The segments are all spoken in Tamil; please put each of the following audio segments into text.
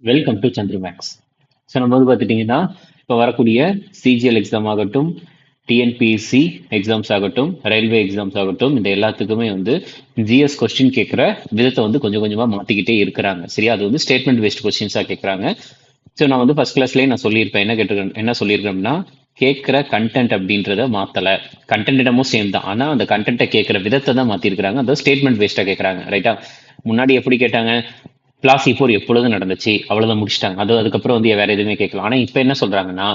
Welcome to Chandra maths. So நம்ம வந்து பார்த்துட்டிங்கன்னா இப்போ வரக்கூடிய சிஜிஎல் எக்ஸாம் ஆகட்டும், டிஎன்பிஎஸ்சி எக்ஸாம்ஸ் ஆகட்டும், ரயில்வே எக்ஸாம்ஸ் ஆகட்டும், இந்த எல்லாத்துக்குமே வந்து ஜிஎஸ் கொஸ்டின் கேட்குற விதத்தை வந்து கொஞ்சம் கொஞ்சமாக மாற்றிக்கிட்டே இருக்கிறாங்க. சரியா, அது வந்து ஸ்டேட்மெண்ட் பேஸ்ட் கொஸ்டின்ஸாக கேட்குறாங்க. ஸோ நான் வந்து ஃபர்ஸ்ட் கிளாஸ்லேயே நான் சொல்லியிருப்பேன், என்ன சொல்லியிருக்கேன்னா கேட்குற கண்டென்ட் அப்படின்றத மாற்றலை. கண்டென்ட் இடமும் சேம் தான், ஆனால் அந்த கண்டென்ட்டை கேட்குற விதத்தை தான் மாற்றிருக்கிறாங்க. அதை ஸ்டேட்மெண்ட் பேஸ்டாக கேட்குறாங்க. ரைட்டா, முன்னாடி எப்படி கேட்டாங்க, பிளாசி போர் எப்பொழுது நடந்துச்சு, அவ்வளவுதான் முடிச்சிட்டாங்க. அதுக்கப்புறம் வந்து வேற எதுவுமே கேட்கலாம். ஆனா இப்ப என்ன சொல்றாங்கன்னா,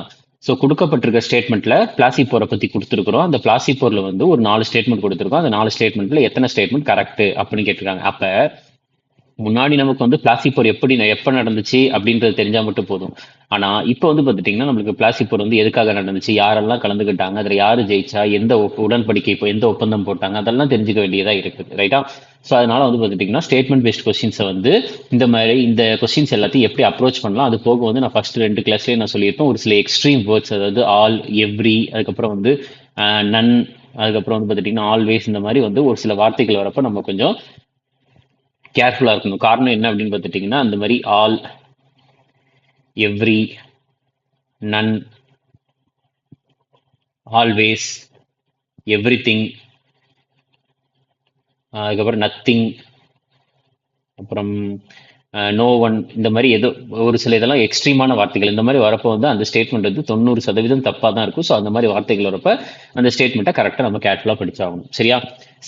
ஸோ கொடுக்கப்பட்டிருக்க ஸ்டேட்மெண்ட்ல பிளாசி போரை பத்தி கொடுத்துருக்கிறோம். அந்த பிளாசி போர்ல வந்து ஒரு 4 ஸ்டேட்மெண்ட் கொடுத்துருக்கோம். அந்த 4 ஸ்டேட்மெண்ட்ல எத்தனை ஸ்டேட்மெண்ட் கரெக்ட் அப்படின்னு கேட்டிருக்காங்க. அப்ப முன்னாடி நமக்கு வந்து பிளாசி போர் எப்ப நடந்துச்சு அப்படின்றது தெரிஞ்சா மட்டும் போதும். ஆனா இப்ப வந்து பாத்துட்டீங்கன்னா நம்மளுக்கு பிளாசி போர் வந்து எதுக்காக நடந்துச்சு, யாரெல்லாம் கலந்துக்கிட்டாங்க, அதுல யாரு ஜெயிச்சா, எந்த உடன்படிக்கை, இப்போ எந்த ஒப்பந்தம் போட்டாங்க, அதெல்லாம் தெரிஞ்சுக்க வேண்டியதா இருக்குது. ரைட்டா, ஸோ அதனால வந்து பாத்துட்டீங்கன்னா ஸ்டேட்மெண்ட் பேஸ்ட் கொஸ்டின்ஸை வந்து இந்த கொஸ்டின்ஸ் எல்லாத்தையும் எப்படி அப்ரோச் பண்ணலாம். அது போக வந்து நான் ஃபர்ஸ்ட் 2 கிளாஸ்லேயே நான் சொல்லியிருப்பேன், ஒரு சில எக்ஸ்ட்ரீம் வேர்ட்ஸ், அதாவது ஆல், எவ்ரி, அதுக்கப்புறம் வந்து நன், அதுக்கப்புறம் வந்து பாத்துட்டீங்கன்னா ஆல்வேஸ், இந்த மாதிரி வந்து ஒரு சில வார்த்தைகள் வரப்ப நம்ம கொஞ்சம் கேர்ஃபுல்லா இருக்கணும். காரணம் என்ன அப்படின்னு பார்த்துட்டீங்கன்னா, அந்த மாதிரி ஆல், எவ்ரி, நன், ஆல்வேஸ், எவ்ரி திங், அதுக்கப்புறம் நத்திங், அப்புறம் நோ ஒன், இந்த மாதிரி ஏதோ ஒரு சில இதெல்லாம் எக்ஸ்ட்ரீமான வார்த்தைகள். இந்த மாதிரி வரப்போ வந்து அந்த ஸ்டேட்மெண்ட் வந்து 90% தப்பாக தான் இருக்கும். ஸோ அந்த மாதிரி வார்த்தைகள் வரப்ப அந்த ஸ்டேட்மெண்ட்டை கரெக்டாக நம்ம கேர்ஃபுல்லாக படிச்சாகணும். சரியா,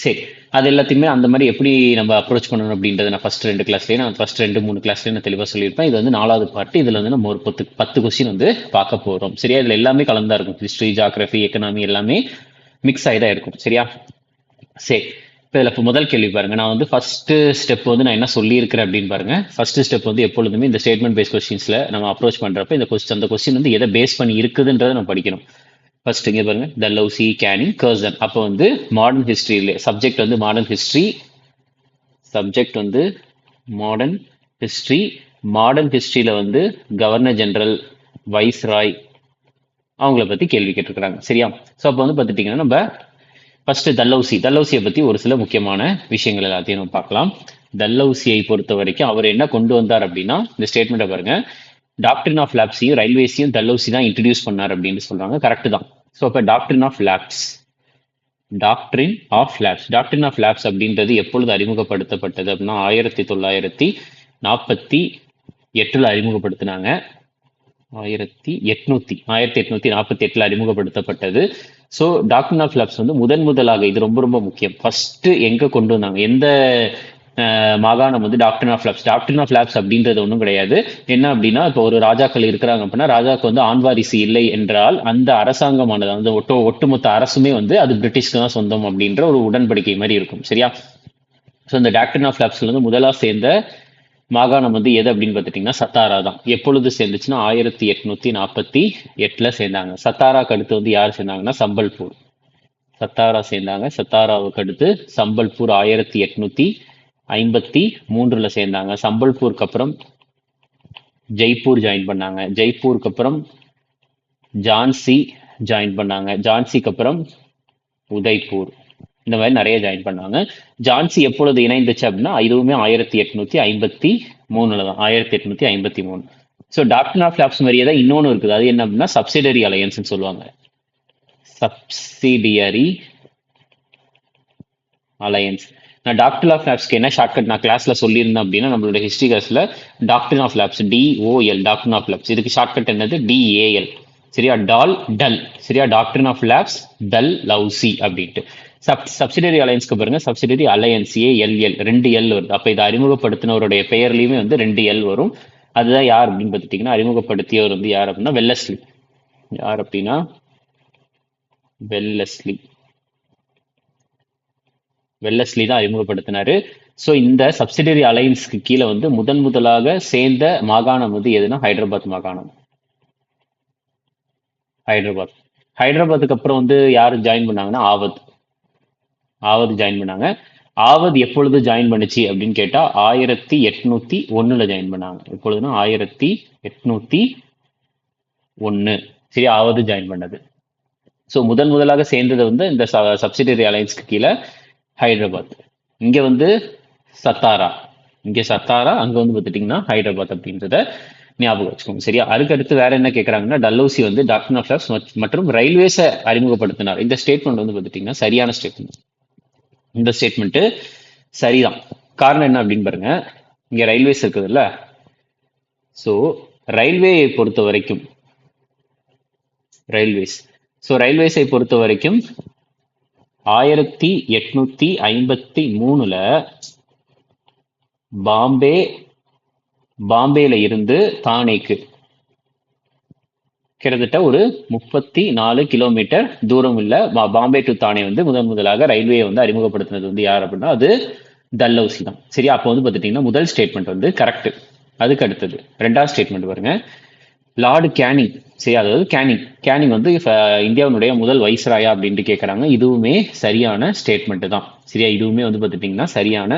சரி. அது எல்லாத்தையுமே அந்த மாதிரி எப்படி நம்ம அப்ரோச் பண்ணணும் அப்படின்றத நான் ஃபர்ஸ்ட் 2 கிளாஸ்லேயே, நான் ஃபர்ஸ்ட் 2-3 கிளாஸ்லேயே நான் தெளிவாக சொல்லியிருப்பேன். இது வந்து 4வது பார்ட். இதில் வந்து நம்ம ஒரு 10 கொஸ்டின் வந்து பார்க்க போகிறோம். சரியா, இதில் எல்லாமே கலந்தா இருக்கும். ஹிஸ்ட்ரி, ஜியாகிரபி, எக்கனாமி எல்லாமே மிக்ஸ் ஆகி தான் இருக்கும். சரியா, சரி. இப்போ இதில் முதல் கேள்வி பாருங்க. நான் வந்து ஃபர்ஸ்ட் ஸ்டெப் வந்து நான் என்ன சொல்லியிருக்கிறேன் அப்படின்னு பாருங்க. ஃபர்ஸ்ட் ஸ்டெப் வந்து எப்பொழுதுமே இந்த ஸ்டேட்மெண்ட் பேஸ் கொஸ்டின்ஸ்ல நம்ம அப்ரோச் பண்றப்ப அந்த கொஸ்டின் வந்து எதை பேஸ் பண்ணி இருக்குதுன்றதை நம்ம படிக்கணும். ஃபர்ஸ்ட் இங்க பாருங்க, the love C Canning Curzon. அப்போ வந்து மாடர்ன் ஹிஸ்டரியில சப்ஜெக்ட் வந்து மாடர்ன் ஹிஸ்டரி, மாடர்ன் ஹிஸ்டரியில வந்து கவர்னர் ஜெனரல், வைஸ்ராய், அவங்கள பத்தி கேள்வி கேட்டிருக்கிறாங்க. சரியா, ஸோ அப்போ வந்து பார்த்துட்டீங்கன்னா நம்ம ஃபர்ஸ்ட் தல்லௌசியை பத்தி ஒரு சில முக்கியமான விஷயங்கள் எல்லாத்தையும் நம்ம பார்க்கலாம். தல்லௌசியை பொறுத்த வரைக்கும் அவர் என்ன கொண்டு வந்தார் அப்படின்னா, இந்த ஸ்டேட்மெண்ட்டை பாருங்க, டாக்டரின் ஆஃப் லேப்ஸையும் ரயில்வேஸையும் தல்லௌசி தான் இன்ட்ரடியூஸ் பண்ணார் அப்படின்னு சொல்றாங்க. கரெக்ட் தான். ஸோ அப்போ டாக்டரின் ஆஃப் லேப்ஸ் அப்படின்றது எப்பொழுது அறிமுகப்படுத்தப்பட்டது அப்படின்னா 1948 அறிமுகப்படுத்தினாங்க. 1848 அறிமுகப்படுத்தப்பட்டது. ஸோ டாக்டரின் ஆஃப் லேப்ஸ் வந்து முதலாக, இது ரொம்ப ரொம்ப முக்கியம், ஃபர்ஸ்ட் எங்க கொண்டு வந்தாங்க, எந்த மாகாணம் வந்து டாக்டரின் ஆஃப் லேப்ஸ் அப்படின்றது ஒன்றும் கிடையாது. என்ன அப்படின்னா, இப்போ ஒரு ராஜாக்கள் இருக்கிறாங்க அப்படின்னா, ராஜாவுக்கு வந்து ஆண்வாரிசு இல்லை என்றால் அந்த அரசாங்கமானது, அந்த ஒட்டுமொத்த அரசுமே வந்து அது பிரிட்டிஷ்க்கு தான் சொந்தம் அப்படின்ற ஒரு உடன்படிக்கை மாதிரி இருக்கும். சரியா, ஸோ இந்த டாக்டரின் ஆஃப் லேப்ஸ்ல வந்து முதலா சேர்ந்த மாகாணம் வந்து எது அப்படின்னு பார்த்துட்டீங்கன்னா சத்தாரா தான். எப்பொழுது சேர்ந்துச்சுன்னா 1848 சேர்ந்தாங்க. சத்தாராக்கு அடுத்து வந்து யார் சேர்ந்தாங்கன்னா சம்பல்பூர். சத்தாராவுக்கு அடுத்து சம்பல்பூர் 1853 சேர்ந்தாங்க. சம்பல்பூருக்கு அப்புறம் ஜெய்ப்பூர் ஜாயின் பண்ணாங்க. ஜெய்ப்பூருக்கு அப்புறம் ஜான்சி ஜாயின் பண்ணாங்க. ஜான்சிக்கு அப்புறம் உதய்பூர், இந்த மாதிரி நிறைய ஜாயின் பண்ணாங்க. ஜான்சி எப்பொழுது இணைந்துச்சு அப்படின்னா இதுவுமே 1853 தான். 1853. ஸோ டாக்டரின் ஆஃப் லேப்ஸ் மாதிரியே தான் இன்னொன்று இருக்குது. அது என்ன அப்படின்னா சப்சிடரி அலையன்ஸ் சொல்லுவாங்க. Subsidiary alliance. நான் டாக்டர் ஆஃப் லேப்ஸ்க்கு என்ன ஷார்ட்கட் நான் கிளாஸ்ல சொல்லியிருந்தேன் அப்படின்னா, நம்மளோட ஹிஸ்ட்ரி கிளாஸ்ல doctor of lapse DOL, doctor of lapse, இதுக்கு ஷார்ட்கட் என்னது DAL. சரியா, டல். சரியா, doctor of lapse Dalhousie அப்படின்ட்டு. சப்சிடரி அலையன்ஸ்க்கு பாருங்க, சப்சிடரி அலையன்ஸ் ALL, 2 L வருது. அப்ப இதை அறிமுகப்படுத்தினவருடைய பெயர்லயுமே வந்து 2 L வரும். அதுதான் யார் அப்படின்னு பார்த்துட்டீங்கன்னா, அறிமுகப்படுத்தியவர் வந்து யார் அப்படின்னா வெல்லஸ்லி. யார் அப்படின்னா வெல்லஸ்லி தான் அறிமுகப்படுத்தினாரு. ஸோ இந்த சப்சிடரி அலையன்ஸ்க்கு கீழே வந்து முதலாக சேர்ந்த மாகாணம் வந்து எதுனா ஹைதராபாத் மாகாணம். ஹைதராபாத்துக்கு அப்புறம் வந்து யார் ஜாயின் பண்ணாங்கன்னா ஆவத் ஜாயின் பண்ணாங்க. ஆவத் எப்பொழுது ஜாயின் பண்ணுச்சு அப்படின்னு கேட்டா 1801 ஜாயின் பண்ணாங்க. எப்பொழுதுனா 1801. சரி, ஆவது ஜாயின் பண்ணது. ஸோ முதலாக சேர்ந்தது வந்து இந்த சப்சிடரி அலையன்ஸ்க்கு கீழே ஹைதராபாத். இங்க வந்து சத்தாரா. இங்கே சத்தாரா, அங்க வந்து பார்த்துட்டீங்கன்னா ஹைதராபாத் அப்படின்றத ஞாபகம் வச்சுக்கோங்க. சரியா? அதுக்கடுத்து வேற என்ன கேட்கறாங்கன்னா, டல்ஹௌசி வந்து டாக்டர் ஆஃப் லாஸ் மற்றும் ரயில்வேஸை அறிமுகப்படுத்தினார். இந்த ஸ்டேட்மெண்ட் வந்து பார்த்துட்டீங்கன்னா சரியான ஸ்டேட்மெண்ட். இந்த ஸ்டேட்மெண்ட் சரிதான். காரணம் என்ன அப்படின்னு பாருங்க. இங்க ரயில்வேஸ் இருக்குதுல்ல, ஸோ ரயில்வேயை பொறுத்த வரைக்கும் ரயில்வேஸை பொறுத்த வரைக்கும் 1853 பாம்பேல இருந்து தானேக்கு கிட்டத்தட்ட ஒரு 34 கிலோமீட்டர் தூரம் உள்ள பாம்பே டு தானே வந்து முதலாக ரயில்வே வந்து அறிமுகப்படுத்தினது வந்து யார் அப்படின்னா அது டல்ஹௌசி தான். சரியா? அப்போ வந்து பார்த்துட்டீங்கன்னா முதல் ஸ்டேட்மெண்ட் வந்து கரெக்ட். அதுக்கு அடுத்தது ரெண்டாவது ஸ்டேட்மெண்ட் பாருங்க. லார்டு கேனிங், சரி, அதாவது கேனிங் வந்து இந்தியாவினுடைய முதல் வைஸ்ராயா அப்படின்ட்டு கேட்கறாங்க. இதுவுமே சரியான ஸ்டேட்மெண்ட் தான். சரியா? இதுவுமே வந்து பார்த்துட்டீங்கன்னா சரியான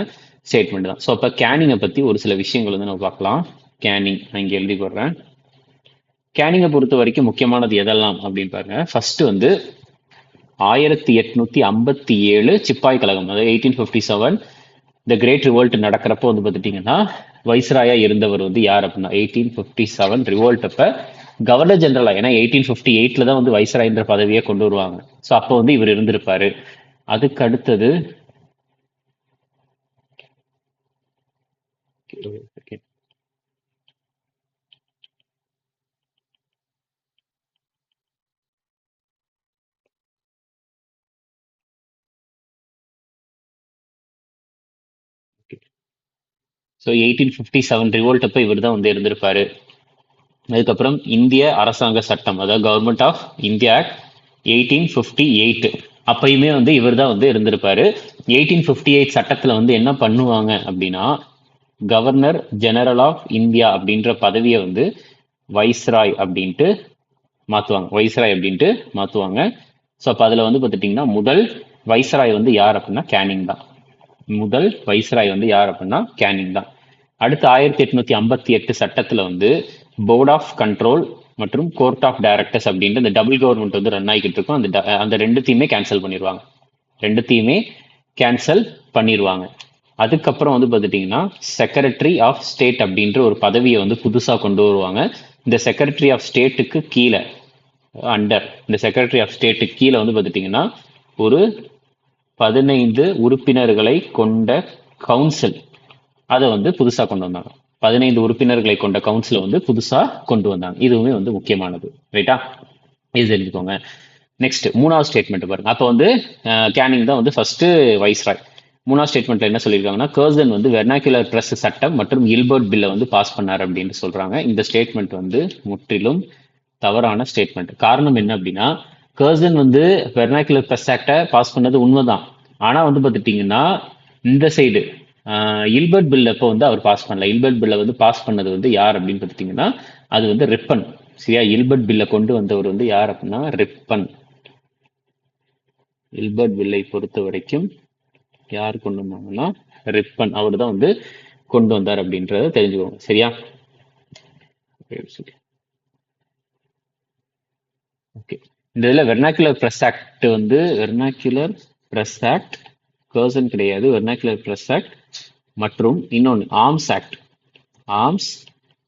ஸ்டேட்மெண்ட் தான். ஸோ அப்போ கேனிங்கை பற்றி ஒரு சில விஷயங்கள் வந்து நம்ம பார்க்கலாம். கேனிங் நான் இங்கே எழுதி போடுறேன். கேனிங்கை பொறுத்த வரைக்கும் முக்கியமானது எதெல்லாம் அப்படின்னு பாருங்க. ஃபர்ஸ்ட் வந்து 1857 சிப்பாய் கழகம், அதாவது 1857 த கிரேட் ரிவோல்ட் நடக்கிறப்போ வந்து பார்த்துட்டீங்கன்னா வைஸ்ராயா இருந்தவர் வந்து யார் அப்படின்னா 1857 ரிவோல்ட் அப்ப கவர்னர் ஜெனரலா, ஏன்னா 1858 தான் வந்து வைஸ்ராய்ன்ற பதவியை கொண்டு வருவாங்க. ஸோ அப்போ வந்து இவர் இருந்திருப்பாரு. அதுக்கு அடுத்தது ஸோ 1857 ரிவோல்ட் அப்ப இவர் தான் வந்து இருந்திருப்பாரு. அதுக்கப்புறம் இந்திய அரசாங்க சட்டம், அதாவது கவர்மெண்ட் ஆஃப் இந்தியா ஆக்ட் 1858 அப்பயுமே வந்து இவர் தான் வந்து இருந்திருப்பாரு. 1858 சட்டத்துல வந்து என்ன பண்ணுவாங்க அப்படின்னா கவர்னர் ஜெனரல் ஆஃப் இந்தியா அப்படின்ற பதவியை வந்து வைஸ்ராய் அப்படின்ட்டு மாத்துவாங்க. ஸோ அப்போ அதில் வந்து பார்த்துட்டிங்கன்னா முதல் வைஸ்ராய் வந்து யார் அப்படின்னா கேனிங் தான். அடுத்து 1858 சட்டத்தில் வந்து போர்ட் ஆஃப் கண்ட்ரோல் மற்றும் கோர்ட் ஆஃப் டைரக்டர்ஸ் அப்படின்ட்டு இந்த டபுள் கவர்மெண்ட் வந்து ரன் ஆகிக்கிட்டு இருக்கும். அந்த ரெண்டுத்தையுமே கேன்சல் பண்ணிடுவாங்க. அதுக்கப்புறம் வந்து பார்த்துட்டிங்கன்னா செக்ரட்டரி ஆஃப் ஸ்டேட் அப்படின்ற ஒரு பதவியை வந்து புதுசாக கொண்டு வருவாங்க. இந்த செக்ரட்டரி ஆஃப் ஸ்டேட்டுக்கு கீழே வந்து பார்த்துட்டிங்கன்னா ஒரு 15 உறுப்பினர்களை கொண்ட கவுன்சில் அதை வந்து புதுசாக கொண்டு வந்தாங்க. 15 உறுப்பினர்களை கொண்ட கவுன்சிலை வந்து புதுசாக கொண்டு வந்தாங்க. இதுவுமே வந்து முக்கியமானது. ரைட்டா? இது தெரிஞ்சுக்கோங்க. நெக்ஸ்ட் மூணாவது ஸ்டேட்மெண்ட் பாருங்க. அப்போ வந்து கேனிங் தான் வந்து ஃபர்ஸ்ட் வைஸ்ராய். மூணாவது ஸ்டேட்மெண்ட்ல என்ன சொல்லியிருக்காங்கன்னா கர்சன் வந்து வெர்னாக்குலர் பிரஸ் சட்டம் மற்றும் இல்பர்ட் பில்லை வந்து பாஸ் பண்ணார் அப்படின்னு சொல்றாங்க. இந்த ஸ்டேட்மெண்ட் வந்து முற்றிலும் தவறான ஸ்டேட்மெண்ட். காரணம் என்ன அப்படின்னா கர்சன் வந்து வெர்னாக்குலர் பிரஸ் ஆக்டை பாஸ் பண்ணது உண்மைதான். ஆனா வந்து பார்த்துட்டீங்கன்னா இந்த சைடு இல்பர்ட் பில் அப்போ வந்து அவர் பாஸ் பண்ணல. இல்பர்ட் பில்லை வந்து பாஸ் பண்ணது வந்து யார் அப்படின்னு பார்த்துட்டீங்கன்னா அது வந்து ரிப்பன். சரியா? இல்பர்ட் பில்லை கொண்டு வந்தவர் வந்து யார் அப்படின்னா ரிப்பன். இல்பர்ட் பில்லை பொறுத்த வரைக்கும் யார் கொண்டு வந்தாங்கன்னா ரிப்பன். அவர் தான் வந்து கொண்டு வந்தார் அப்படின்றத தெரிஞ்சுக்கோங்க. சரியா? ஓகே. இந்த இதில் வெர்னாக்குலர் பிரஸ் ஆக்ட் வந்து கர்சன் கிடையாது. வெர்னாக்குலர் பிரஸ் ஆக்ட் மற்றும் இன்னொன்று ஆர்ம்ஸ்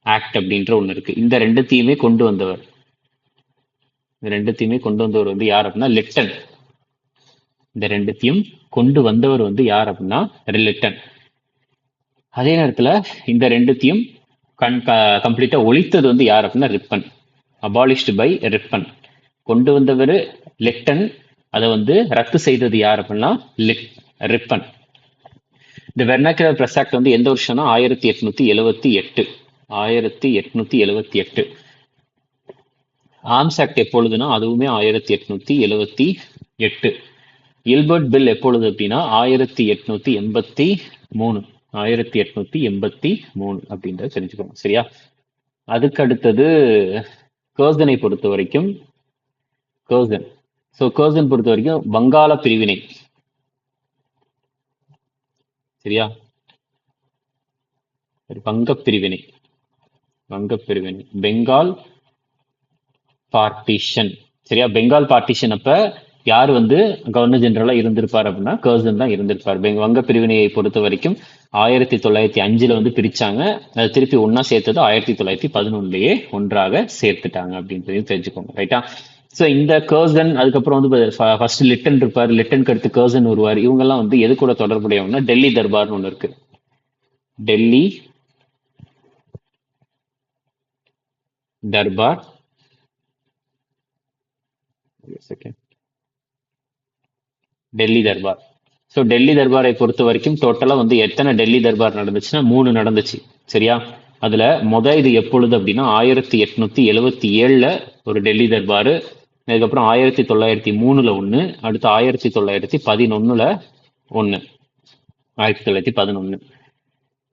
ஆக்ட் அப்படின்ற ஒன்று இருக்கு. இந்த ரெண்டுத்தையுமே கொண்டு வந்தவர் வந்து யார் அப்படின்னா லிட்டன். இந்த ரெண்டுத்தையும் கொண்டு வந்தவர் வந்து யார் அப்படின்னா லிட்டன். அதே நேரத்தில் இந்த ரெண்டுத்தையும் கம்ப்ளீட்டா ஒழித்தது வந்து யார் அப்படின்னா ரிப்பன். Abolished by ribbon. கொண்டு வந்தவர் லிட்டன், அதை வந்து ரத்து செய்தது யார் அப்படின்னா ரிப்பன். இந்த வெர்னாக்குலர் பிரஸ் ஆக்ட் வந்து எந்த வருஷம்னா 1878. ஆர்ம்ஸ் ஆக்ட் எப்பொழுதுனா அதுவுமே 1878. இல்பர்ட் பில் எப்பொழுது அப்படின்னா 1883 அப்படின்றத தெரிஞ்சுக்கோங்க. சரியா? அதுக்கு அடுத்தது கர்சனை பொறுத்த வரைக்கும் வங்காள பிரிவினை. சரியா? வங்கப்பிரிவினை பெங்கால் பார்ட்டிஷன். சரியா? பெங்கால் பார்ட்டிஷன் அப்ப யார் வந்து கவர்னர் ஜெனரலா இருந்திருப்பார் அப்படின்னா கர்சன் தான் இருந்திருப்பார். வங்க பிரிவினையை பொறுத்த வரைக்கும் 1905 வந்து பிரிச்சாங்க. அதை திருப்பி ஒன்னா சேர்த்தது 1911 ஒன்றாக சேர்த்துட்டாங்க அப்படின்றதையும் தெரிஞ்சுக்கோங்க. ரைட்டா? ஸோ இந்த கர்சன் அதுக்கப்புறம் வந்து ஃபர்ஸ்ட் லிட்டன் இருப்பார், லிட்டனுக்கு அடுத்து கர்சன் வருவார். இவங்கெல்லாம் வந்து எது கூட தொடர்புடையவங்கன்னா டெல்லி தர்பார்னு ஒன்று இருக்கு. டெல்லி தர்பார் டெல்லி தர்பார். ஸோ டெல்லி தர்பாரை பொறுத்த வரைக்கும் டோட்டலா வந்து எத்தனை டெல்லி தர்பார் நடந்துச்சுன்னா 3 நடந்துச்சு. சரியா? அதுல இது எப்பொழுது அப்படின்னா 1877 ஒரு டெல்லி தர்பாரு, அதுக்கப்புறம் 1903 ஒண்ணு, அடுத்து 1911 ஒண்ணு, 1911.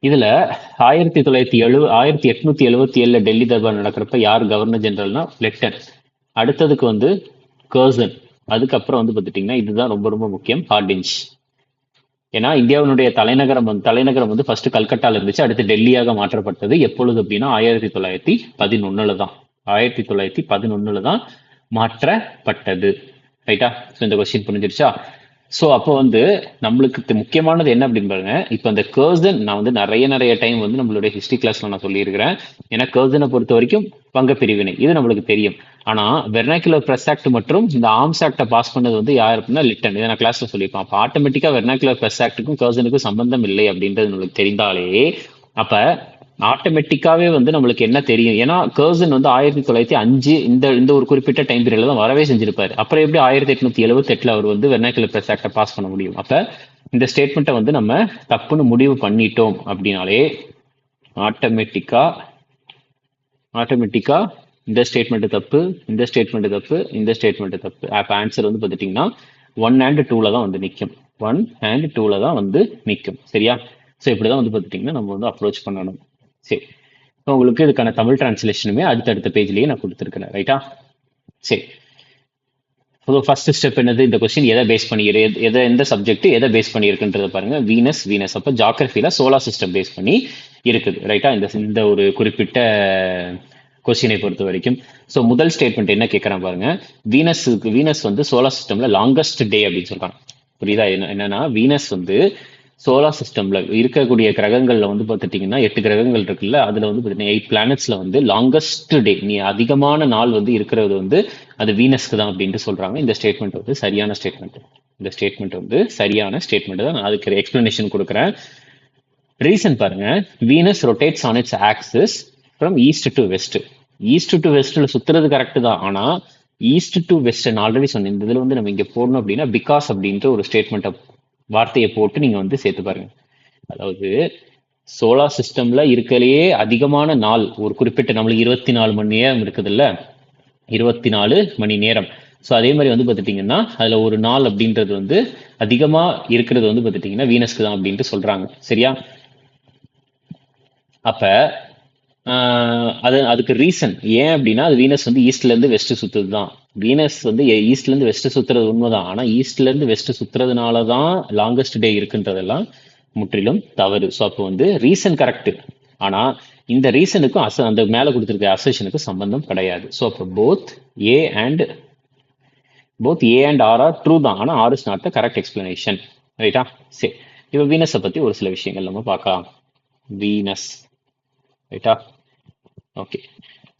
இதுல 1877 டெல்லி தர்பார் நடக்கிறப்ப யார் கவர்னர் ஜெனரல்னா லெப்டன். அடுத்ததுக்கு வந்து கர்சன். அதுக்கப்புறம் வந்து பார்த்துட்டீங்கன்னா இதுதான் ரொம்ப ரொம்ப முக்கியம், ஹார்டிஞ்ச். ஏன்னா இந்தியாவினுடைய தலைநகரம் வந்து ஃபர்ஸ்ட் கல்கட்டால இருந்துச்சு, அடுத்து டெல்லியாக மாற்றப்பட்டது. எப்பொழுது அப்படின்னா 1911 தான். 1911 தான் மாற்றப்பட்டது. ரைட்டா? ஸோ இந்த கொஸ்டின் புரிஞ்சிருச்சா? ஸோ அப்போ வந்து நம்மளுக்கு முக்கியமானது என்ன அப்படின்னு பாருங்க. இப்போ அந்த கர்சன் நான் வந்து நிறைய டைம் வந்து நம்மளுடைய ஹிஸ்டரி கிளாஸ்ல நான் சொல்லியிருக்கிறேன். ஏன்னா கர்சனை பொறுத்த வரைக்கும் வங்க பிரிவினை இது நம்மளுக்கு தெரியும். ஆனா வெர்னாக்குலர் பிரஸ் ஆக்ட் மற்றும் இந்த ஆர்ம்ஸ் ஆக்டை பாஸ் பண்ணது வந்து யார் அப்படின்னா லிட்டன். இதை நான் கிளாஸ்ல சொல்லியிருப்பேன். அப்போ ஆட்டோமேட்டிக்கா வெர்னாக்குலர் பிரஸ் ஆக்டுக்கும் கர்சனுக்கும் சம்பந்தம் இல்லை அப்படின்றது நம்மளுக்கு தெரிந்தாலே அப்ப ஆட்டோமேட்டிக்காவே வந்து நம்மளுக்கு என்ன தெரியும். ஏன்னா கர்சன் வந்து 1905 இந்த ஒரு குறிப்பிட்ட டைம் பீரியட்ல தான் வரவே செஞ்சிருப்பாரு. அப்புறம் எப்படி 1878 அவர் வந்து வெர்னாக்குலர் பிரஸ் ஆக்டை பாஸ் பண்ண முடியும்? அப்ப இந்த ஸ்டேட்மெண்ட்டை வந்து நம்ம தப்புன்னு முடிவு பண்ணிட்டோம் அப்படின்னாலே ஆட்டோமேட்டிக்கா இந்த ஸ்டேட்மெண்ட் தப்பு, இந்த ஸ்டேட்மெண்ட் தப்பு, இந்த ஸ்டேட்மெண்ட் தப்பு. அப்ப ஆன்சர் வந்து பார்த்துட்டீங்கன்னா 1 and 2ல தான் வந்து நிற்கும். 1 and 2ல தான் வந்து நிற்கும். சரியா? ஸோ இப்படிதான் வந்து பார்த்துட்டீங்கன்னா நம்ம வந்து அப்ரோச் பண்ணணும். சரி, உங்களுக்கு இதுக்கான தமிழ் டிரான்ஸ்லேஷனுமே அடுத்தடுத்த பேஜ்லயே நான் கொடுத்துருக்கேன். ரைட்டா? சரி, ஃபர்ஸ்ட் ஸ்டெப் என்னது? இந்த கொஸ்டின் எதை பேஸ் பண்ணி எந்த சப்ஜெக்ட் எதை பேஸ் பண்ணி இருக்குன்றத பாருங்க. வீனஸ். அப்ப ஜாகிரபில சோலார் சிஸ்டம் பேஸ் பண்ணி இருக்குது. ரைட்டா? இந்த ஒரு குறிப்பிட்ட கொஸ்டினை பொறுத்த வரைக்கும். ஸோ முதல் ஸ்டேட்மெண்ட் என்ன கேட்கறான் பாருங்க. வீனஸ் வந்து சோலார் சிஸ்டம்ல லாங்கஸ்ட் டே அப்படின்னு சொல்றாங்க. புரியுதா? என்னன்னா வீனஸ் வந்து சோலார் சிஸ்டம்ல இருக்கக்கூடிய கிரகங்கள்ல வந்து பார்த்துட்டீங்கன்னா 8 கிரகங்கள் இருக்குல்ல, அதுல வந்து பார்த்தீங்கன்னா 8 பிளானட்ஸ்ல வந்து லாங்கஸ்ட் டே, நீ அதிகமான நாள் வந்து இருக்கிறது வந்து அது வீனஸ்க்கு தான் அப்படின்ட்டு சொல்றாங்க. இந்த ஸ்டேட்மெண்ட் வந்து சரியான ஸ்டேட்மெண்ட். இந்த ஸ்டேட்மெண்ட் வந்து சரியான ஸ்டேட்மெண்ட் தான். நான் அதுக்கு எக்ஸ்பிளனேஷன் கொடுக்குறேன். ரீசன் பாருங்க. Venus rotates on its axis from east to west. East to வெஸ்ட்ல சுத்துறது கரெக்ட் தான். ஆனா ஈஸ்ட் டு வெஸ்ட் ஆல்ரெடி சொன்னேன். இந்த இதுல வந்து நம்ம இங்க போடணும் அப்படின்னா பிகாஸ் அப்படின்ற ஒரு ஸ்டேட்மெண்ட் வார்த்தையை போட்டு நீங்க வந்து சேர்த்து பாருங்க. அதாவது சோலார் சிஸ்டம்ல இருக்கலையே அதிகமான நாள் ஒரு குறிப்பிட்ட நம்மளுக்கு 24 மணி நேரம் இருக்குது இல்ல, 24 மணி நேரம். ஸோ அதே மாதிரி வந்து பார்த்துட்டீங்கன்னா அதுல ஒரு நாள் அப்படின்றது வந்து அதிகமா இருக்கிறது வந்து பார்த்துட்டீங்கன்னா வீனஸ்க்கு தான் அப்படின்ட்டு சொல்றாங்க. சரியா? அப்ப அதுக்கு ரீசன் ஏன் அப்படின்னா அது வீனஸ் வந்து ஈஸ்ட்ல இருந்து வெஸ்ட் சுத்துது தான். வீனஸ் வந்து ஈஸ்ட்ல இருந்து வெஸ்ட் சுத்துறது உண்மைதான். ஆனா ஈஸ்ட்ல இருந்து வெஸ்ட் சுத்துறதுனாலதான் லாங்கஸ்ட் டே இருக்குன்றதெல்லாம் முற்றிலும் தவறு. ஸோ அப்போ வந்து ரீசன் கரெக்ட். ஆனா இந்த ரீசனுக்கும் அந்த மேல கொடுத்திருக்க அசர்ஷனுக்கும் சம்பந்தம் கிடையாது. ஸோ அப்போ both A and R R true தான். ஆனா R is not the correct explanation. ரைட்டா? சரி, இப்போ வீனஸை பத்தி ஒரு சில விஷயங்கள் நம்ம பார்க்கலாம். வீனஸ். ரைட்டா? ஓகே.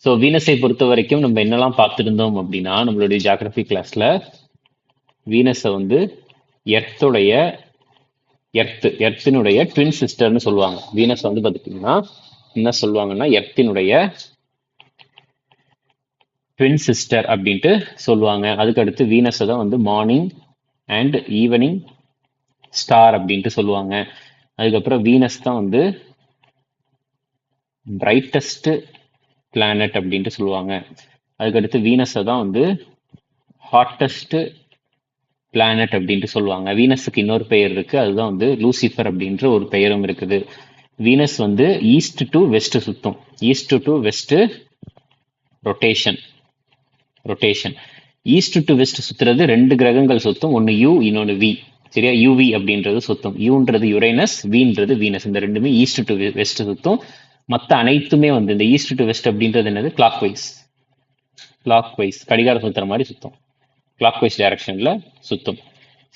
ஸோ வீனஸை பொறுத்த வரைக்கும் நம்ம என்னெல்லாம் பார்த்துருந்தோம் அப்படின்னா நம்மளுடைய ஜியாகிரபி கிளாஸ்ல வீனஸை வந்து எர்த்தினுடைய ட்வின் சிஸ்டர்னு சொல்லுவாங்க. வீனஸ் வந்து பார்த்துட்டீங்கன்னா என்ன சொல்லுவாங்கன்னா எர்த்தினுடைய ட்வின் சிஸ்டர் அப்படின்ட்டு சொல்லுவாங்க. அதுக்கடுத்து வீனஸை தான் வந்து மார்னிங் அண்ட் ஈவினிங் ஸ்டார் அப்படின்ட்டு சொல்லுவாங்க. அதுக்கப்புறம் வீனஸ் தான் வந்து பிரைட்டஸ்ட் பிளானட் அப்படின்ட்டு சொல்லுவாங்க. அதுக்கடுத்து வீனஸை தான் வந்து ஹாட்டஸ்ட் பிளானட் அப்படின்ட்டு சொல்லுவாங்க. வீனஸுக்கு இன்னொரு பெயர் இருக்கு, அதுதான் வந்து லூசிஃபர் அப்படின்ற ஒரு பெயரும் இருக்குது. வீனஸ் வந்து ஈஸ்ட் டு வெஸ்ட் சுத்தும். East to west rotation. East to west சுத்துறது 2 கிரகங்கள் சுத்தும், ஒன்னு யூ இன்னொன்னு வி. சரியா? யூவி அப்படின்றது சுத்தும். யூன்றது யுரேனஸ், வீன்றது வீனஸ். இந்த ரெண்டுமே ஈஸ்ட் டு வெஸ்ட் சுத்தும். மற்ற அனைத்துமே வந்து இந்த ஈஸ்ட் டு வெஸ்ட் அப்படின்றது என்னது? கிளாக் வைஸ் கடிகார சுத்துற மாதிரி சுத்தம். கிளாக் வைஸ் டைரக்ஷன்ல சுத்தும்.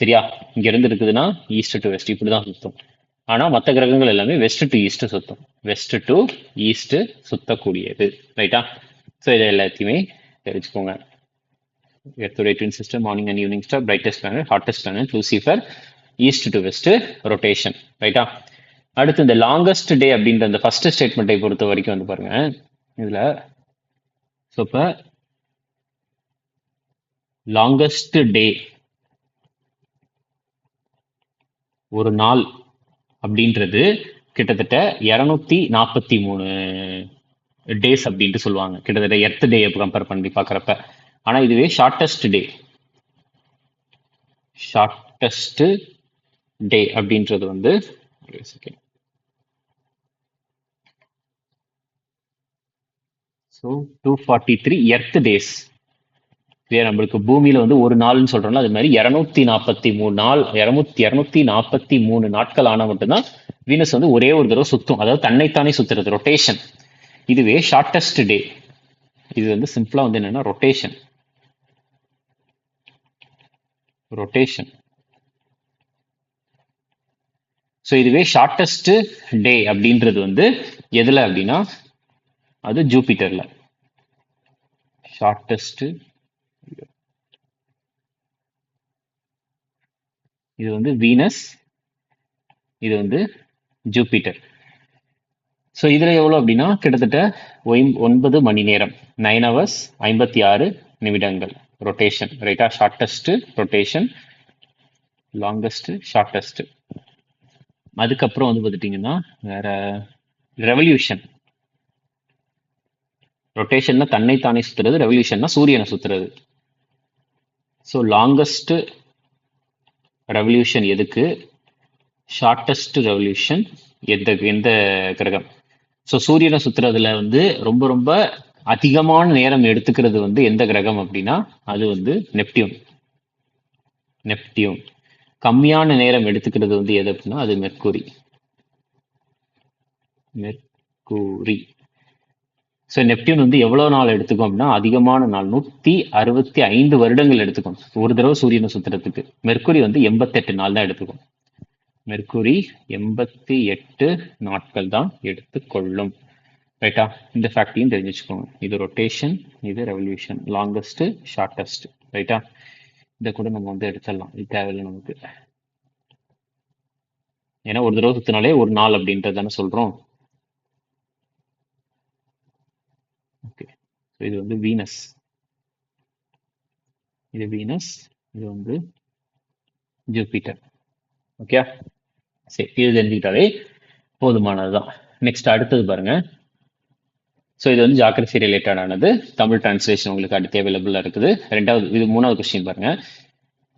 சரியா? இங்க இருந்து இருக்குதுன்னா ஈஸ்ட் டு வெஸ்ட் இப்படிதான் சுத்தும். ஆனா மற்ற கிரகங்கள் எல்லாமே வெஸ்ட் டு ஈஸ்ட் சுத்தும். வெஸ்ட் டு ஈஸ்ட் சுத்தக்கூடியது. ரைட்டா? ஸோ இதை எல்லாத்தையுமே தெரிஞ்சுக்கோங்க. எர்த்துடைய twin system, morning and evening star, brightest planet, hottest planet, Lucifer, east to west rotation. ரைட்டா? அடுத்து இந்த லாங்கஸ்ட் டே அப்படின்ற அந்த ஃபர்ஸ்ட் ஸ்டேட்மெண்ட்டை பொறுத்த வரைக்கும் வந்து பாருங்க, இதுல ஸோ இப்போ லாங்கஸ்ட் டே ஒரு நாள் அப்படின்றது கிட்டத்தட்ட 243 டேஸ் அப்படின்ட்டு சொல்லுவாங்க. கிட்டத்தட்ட எர்த் டே கம்பேர் பண்ணி பார்க்குறப்ப. ஆனா இதுவே ஷார்ட்டஸ்ட் டே அப்படின்றது வந்து ஸோ 243 எர்த் டேஸ். நம்மளுக்கு பூமியில வந்து ஒரு நாள்னு சொல்றோம்ல, அது மாதிரி 243 நாள், 243 நாட்கள் ஆனா மட்டும்தான் வீனஸ் வந்து ஒரே ஒரு தடவை சுத்தும். அதாவது தன்னைத்தானே சுத்துறது, ரொட்டேஷன். இதுவே ஷார்ட்டஸ்ட் டே, இது வந்து சிம்பிளா வந்து என்னன்னா ரொட்டேஷன். ஸோ இதுவே ஷார்ட்டஸ்ட் டே அப்படின்றது வந்து எதுல அப்படின்னா அது ஜூபிட்டர்ல. ஷார்ட்டஸ்ட், இது வந்து வீனஸ், இது வந்து ஜூபிட்டர். ஸோ இதுல எவ்வளோ அப்படின்னா கிட்டத்தட்ட 9 மணி நேரம், 9 hours 56 நிமிடங்கள் ரொட்டேஷன். ரைட்டா? Shortest rotation, longest, shortest. அதுக்கப்புறம் வந்து பார்த்துட்டிங்கன்னா வேற ரெவல்யூஷன். ரொட்டேஷன்னா தன்னைத்தானே சுத்துறது, ரெவல்யூஷன்னா சூரியனை சுத்துறது. ஸோ லாங்கஸ்ட் ரெவல்யூஷன் எதுக்கு, ஷார்ட்டஸ்ட் ரெவல்யூஷன் எந்த கிரகம்? ஸோ சூரியனை சுத்துறதுல வந்து ரொம்ப ரொம்ப அதிகமான நேரம் எடுத்துக்கிறது வந்து எந்த கிரகம் அப்படின்னா அது வந்து நெப்டியூன். கம்மியான நேரம் எடுத்துக்கிறது வந்து எது அப்படின்னா அது மெர்க்குரி. ஸோ நெப்டியூன் வந்து எவ்வளவு நாள் எடுத்துக்கும் அப்படின்னா அதிகமான நாள், 165 வருடங்கள் எடுத்துக்கும் ஒரு தடவை சூரியனை சுத்துறதுக்கு. மெர்க்குரி வந்து 88 நாள் தான் எடுத்துக்கும். மெர்க்குரி 88 நாட்கள் தான் எடுத்துக்கொள்ளும். ரைட்டா? இந்த ஃபேக்டையும் தெரிஞ்சு வச்சுக்கோங்க. இது ரொட்டேஷன், இது ரெவல்யூஷன், லாங்கஸ்ட், ஷார்ட்டஸ்ட். ரைட்டா? இதை கூட நம்ம வந்து எடுத்துடலாம், இது தேவையில்லை நமக்கு. ஏன்னா ஒரு தடவை சுத்தினாலே ஒரு நாள் அப்படின்றது தானே சொல்றோம். ஓகே, இது வந்து வீனஸ், இது வந்து ஜூபிட்டர். ஓகே, சரி, இது தெரிஞ்சுக்கிட்டாலே போதுமானதுதான். நெக்ஸ்ட் அடுத்தது பாருங்க. ஸோ இது வந்து ஜாகிரபி ரிலேட்டடானது. தமிழ் டிரான்ஸ்லேஷன் உங்களுக்கு அடுத்து அவைலபிளாக இருக்குது. இது 3வது கொஸ்டின் பாருங்க.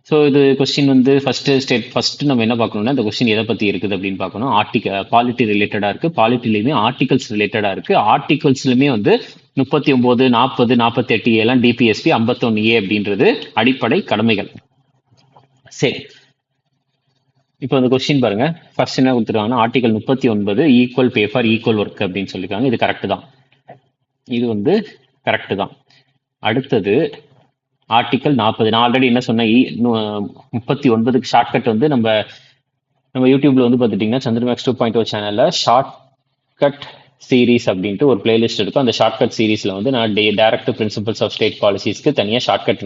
ஸோ இது கொஸ்டின் வந்து ஃபர்ஸ்ட் நம்ம என்ன பார்க்கணும்னா இந்த கொஸ்டின் எதை பற்றி இருக்குது அப்படின்னு பார்க்கணும். பாலிட்டி ரிலேட்டடாக இருக்குது. பாலிட்டிலையுமே ஆர்டிகல்ஸ் ரிலேட்டடாக இருக்குது. ஆர்டிகல்ஸ்லையுமே வந்து 39, 40, 48 எல்லாம் டிபிஎஸ்பி, 51A அப்படின்றது அடிப்படை கடமைகள். சரி, இப்போ இந்த கொஸ்டின் பாருங்க. ஃபர்ஸ்ட் என்ன கொடுத்துருக்காங்கன்னா article 39 equal pay for equal work அப்படின்னு சொல்லியிருக்காங்க. இது கரெக்ட் தான், இது வந்து கரெக்ட் தான். அடுத்தது ஆர்டிகல் 40. நான் ஆல்ரெடி என்ன சொன்னேன், 39க்கு ஷார்ட்கட் வந்து நம்ம யூடியூப்ல வந்து பார்த்துட்டீங்கன்னா சந்திரமேக்ஸ் 2.0 சேனல்ல ஷார்ட்கட் சீரீஸ் அப்படின்ட்டு ஒரு பிளேலிஸ்ட் இருக்கும். அந்த ஷார்ட்கட் சீரீஸ்ல வந்து நான் டைரக்ட் பிரின்சிபல்ஸ் ஆஃப் ஸ்டேட் பாலிசிஸ்க்கு தனியாக ஷார்ட்கட்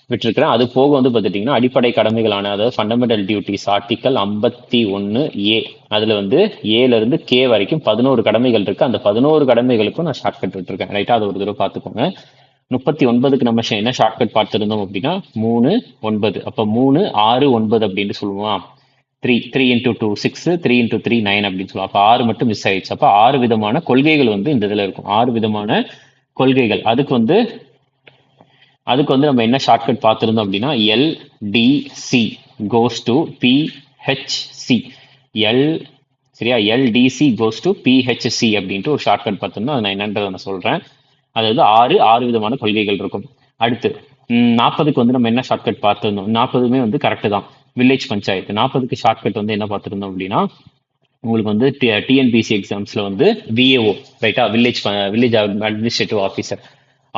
விட்டுருக்கிறேன். அது போக வந்து பார்த்துட்டிங்கன்னா அடிப்படை கடமைகளான அதாவது ஃபண்டமெண்டல் டியூட்டிஸ் ஆர்டிகல் 51A, அதில் வந்து ஏலேருந்து கே வரைக்கும் 11 கடமைகள் இருக்கு. அந்த 11 கடமைகளுக்கும் நான் ஷார்ட்கட் விட்டுருக்கேன். ரைட்டா? அது ஒரு தடவை பார்த்துக்கோங்க. 39க்கு நம்ம என்ன ஷார்ட்கட் பார்த்துருந்தோம் அப்படின்னா 3, 9. அப்போ 3, 6, 9 அப்படின்னு சொல்லுவோம். 3 into 2 6, 3 into 3 9 அப்படின்னு சொல்லுவோம். அப்போ 6 மட்டும் மிஸ் ஆயிடுச்சு. அப்போ 6 விதமான கொள்கைகள் வந்து இந்த இதில் இருக்கும். 6 விதமான கொள்கைகள். அதுக்கு வந்து நம்ம என்ன ஷார்ட்கட் பார்த்துருந்தோம் அப்படின்னா LDC goes to PHC. சரியா? LDC goes to PHC அப்படின்ட்டு ஒரு ஷார்ட்கட் பார்த்துருந்தோம். அது நான் என்னன்றதை நான் சொல்றேன். அதாவது 6 விதமான கொள்கைகள் இருக்கும். அடுத்து 40க்கு வந்து நம்ம என்ன ஷார்ட்கட் பார்த்துருந்தோம். 40மே வந்து கரெக்ட் தான், வில்லேஜ் பஞ்சாயத்து. 40க்கு ஷார்ட்கட் வந்து என்ன பார்த்துருந்தோம் அப்படின்னா உங்களுக்கு வந்து டிஎன்பிசி எக்ஸாம்ஸ்ல வந்து VAO, ரைட்டா? Village administrative officer.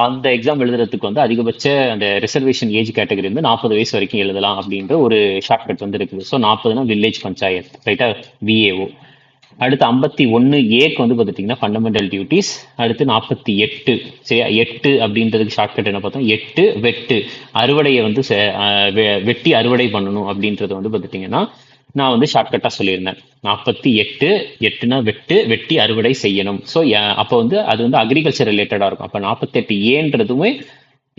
அந்த எக்ஸாம் எழுதுறதுக்கு வந்து அதிகபட்ச அந்த ரிசர்வேஷன் ஏஜ் கேட்டகரி வந்து 40 வயசு வரைக்கும் எழுதலாம் அப்படின்ற ஒரு ஷார்ட்கட் வந்து இருக்குது. ஸோ 40னா வில்லேஜ் பஞ்சாயத், ரைட்டா, விஏஓ. அடுத்து 51A வந்து பார்த்துட்டிங்கன்னா ஃபண்டமெண்டல் டியூட்டிஸ். அடுத்து 48, சரியா, 8 அப்படின்றதுக்கு ஷார்ட்கட் என்ன பார்த்தோம், 8 வெட்டு, அறுவடையை வந்து வெட்டி அறுவடை பண்ணணும் அப்படின்றது வந்து பார்த்துட்டிங்கன்னா நான் வந்து ஷார்ட்கட்டாக சொல்லியிருந்தேன். 48, 8னா வெட்டு, வெட்டி அறுவடை செய்யணும். ஸோ அப்போ வந்து அது வந்து அக்ரிகல்ச்சர் ரிலேட்டடாக இருக்கும். அப்போ 48Aன்றதுமே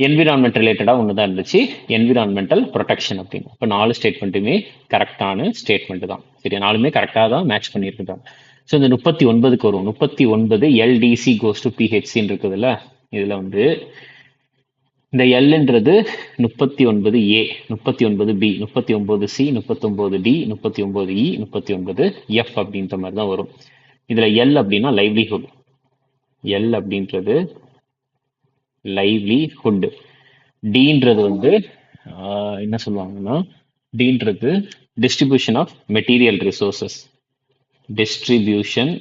என்விரான்மெண்ட் ரிலேட்டடாக ஒன்று தான் இருந்துச்சு, என்விரான்மெண்டல் ப்ரொடெக்ஷன் அப்படின்னு. இப்போ 4 ஸ்டேட்மெண்ட்டுமே கரெக்டான ஸ்டேட்மெண்ட் தான். சரியா, 4மே கரெக்டாக தான் மேட்ச் பண்ணியிருக்குதான். ஸோ இந்த 39க்கு வரும். 39 எல்டிசி கோஸ் டு பிஹெச்சின்னு இருக்குதுல்ல, இதில் வந்து இந்த எல்ன்றது 39A, 39B, 39C, 39D, 39E, 39F அப்படின்ற மாதிரி தான் வரும். இதுல எல் அப்படின்னா லைவ்லிஹுட். எல் அப்படின்றது லைவ்லிஹுட். டீன்றது வந்து என்ன சொல்லுவாங்கன்னா, டீன்றது distribution of material resources. Distribution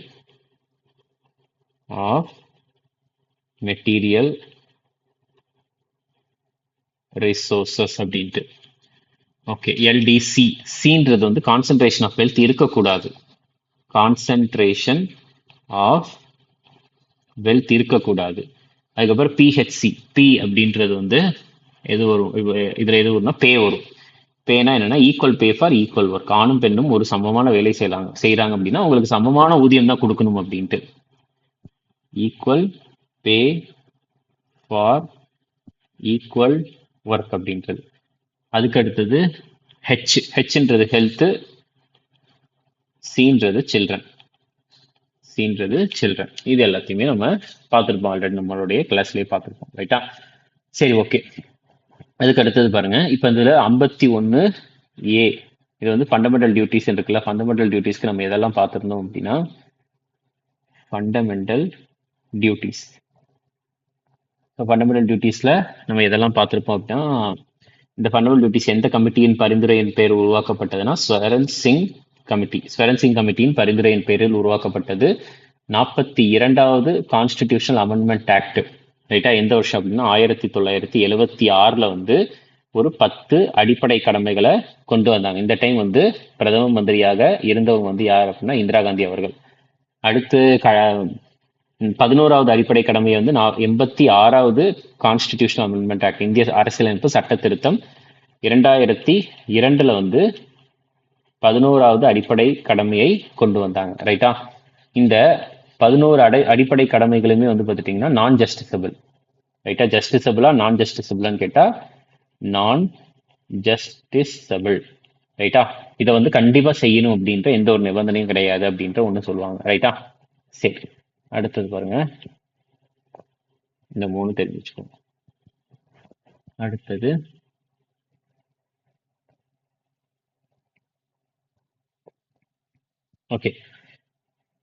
of material resources அப்படின்ட்டு. Okay, LDC. சின்றது வந்து கான்சென்ட்ரேஷன் ஆஃப் வெல்த் இருக்கக்கூடாது. கான்சென்ட்ரேஷன் ஆஃப் வெல்த் இருக்கக்கூடாது. அதுக்கப்புறம் பிஹெச்சி. பி அப்படின்றது வந்து எது வரும், இதுல எது வரும்னா பே வரும். பேனா என்னன்னா equal pay for equal work. ஆணும் பெண்ணும் ஒரு சமமான வேலை செய்யறாங்க அப்படின்னா உங்களுக்கு சமமான ஊதியம் தான் கொடுக்கணும் அப்படின்ட்டு. Equal pay for equal work அப்படின்றது. அதுக்கு அடுத்தது ஹெச்ன்றது ஹெல்த், சின்றது சில்ட்ரன். சின்றது சில்ட்ரன். இது எல்லாத்தையுமே நம்ம பார்த்துருப்போம், ஆல்ரெடி நம்மளுடைய கிளாஸ்லயே பார்த்துருப்போம், ரைட்டா. சரி, ஓகே. அதுக்கு அடுத்தது பாருங்க, இப்போ இதுல 51A இது வந்து ஃபண்டமெண்டல் டியூட்டிஸ் இருக்குல்ல. ஃபண்டமெண்டல் டியூட்டிஸ்க்கு நம்ம எதெல்லாம் பார்த்துருந்தோம் அப்படின்னா, ஃபண்டமெண்டல் டியூட்டிஸ். ஃபண்டமெண்டல் டியூட்டிஸ்ல நம்ம எதெல்லாம் பார்த்துருப்போம் அப்படின்னா, இந்த ஃபண்டமெண்டல் டியூட்டிஸ் எந்த கமிட்டியின் பரிந்துரையின் பேர் உருவாக்கப்பட்டதுன்னா ஸ்வரன் சிங் கமிட்டி. ஸ்வரன் சிங் கமிட்டியின் பரிந்துரையின் பேரில் உருவாக்கப்பட்டது. 42வது கான்ஸ்டிடியூஷனல் அமெண்ட்மெண்ட் ஆக்ட், ரைட்டா, எந்த வருஷம் அப்படின்னா 1976 வந்து ஒரு 10 அடிப்படை கடமைகளை கொண்டு வந்தாங்க. இந்த டைம் வந்து பிரதம மந்திரியாக இருந்தவங்க வந்து யார் அப்படின்னா இந்திரா காந்தி அவர்கள். அடுத்து 11வது அடிப்படை கடமை வந்து 86வது கான்ஸ்டிடியூஷனல் அமெண்ட்மெண்ட் ஆக்ட், இந்திய அரசியலமைப்பு சட்ட திருத்தம். 2002 வந்து 11வது அடிப்படை கடமையை கொண்டு வந்தாங்க, ரைட்டா. இந்த 11 அடிப்படை கடமைகளுமே வந்து பார்த்துட்டீங்கன்னா நான் ஜஸ்டிசபிள், ரைட்டா. ஜஸ்டிசபிளா நான் ஜஸ்டிசபிளான்னு கேட்டா நான் ஜஸ்டிசபிள், ரைட்டா. இதை வந்து கண்டிப்பா செய்யணும் அப்படின்ற எந்த ஒரு நிபந்தனையும் கிடையாது அப்படின்ற ஒண்ணு சொல்லுவாங்க, ரைட்டா. சரி, அடுத்தது பாருங்க, இந்த 3 தெரிஞ்சு வச்சுக்கோங்க. அடுத்தது ஓகே.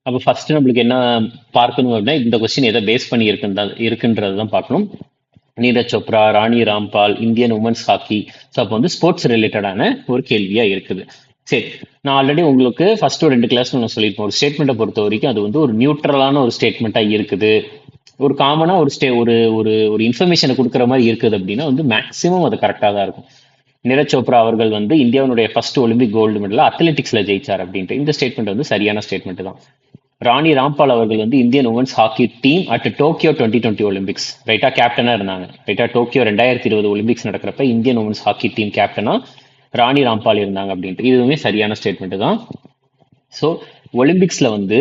அப்போ ஃபர்ஸ்ட் நம்மளுக்கு என்ன பார்க்கணும் அப்படின்னா, இந்த கொஸ்டின் எதை பேஸ் பண்ணி இருக்குன்றது தான் பார்க்கணும். Neeraj Chopra, Rani Rampal, Indian women's hockey. So அப்போ வந்து ஸ்போர்ட்ஸ் ரிலேட்டடான ஒரு கேள்வியா இருக்குது. சரி, நான் ஆல்ரெடி உங்களுக்கு ஃபர்ஸ்ட் 2 கிளாஸ் நான் சொல்லியிருப்போம், ஒரு ஸ்டேட்மெண்ட்டை பொறுத்த வரைக்கும் அது வந்து ஒரு நியூட்ரலான ஒரு ஸ்டேட்மெண்ட்டா இருக்குது, ஒரு காமனா ஒரு ஒரு ஒரு இன்ஃபர்மேஷனை கொடுக்குற மாதிரி இருக்குது அப்படின்னா வந்து மேக்சிமம் அது கரெக்டாக தான் இருக்கும். நீரஜ் சோப்ரா அவர்கள் வந்து இந்தியாவுடைய ஃபர்ஸ்ட் ஒலிம்பிக் கோல்டு மெடல் அத்லெட்டிக்ஸ்ல ஜெயிச்சார் அப்படின்ட்டு இந்த ஸ்டேட்மெண்ட் வந்து சரியான ஸ்டேட்மெண்ட் தான். ராணி ராம்பால் அவர்கள் வந்து Indian women's hockey team at Tokyo 2020 Olympics, ரைட்டா, கேப்டனா இருந்தாங்க, ரைட்டா. டோக்கியோ 2020 ஒலிம்பிக்ஸ் நடக்கிறப்ப இந்தியன் உமன்ஸ் ஹாக்கி டீம் கேப்டனா ராணி ராம்பால் இருந்தாங்க அப்படின்ட்டு இதுவுமே சரியான ஸ்டேட்மெண்ட் தான். ஸோ ஒலிம்பிக்ஸ்ல வந்து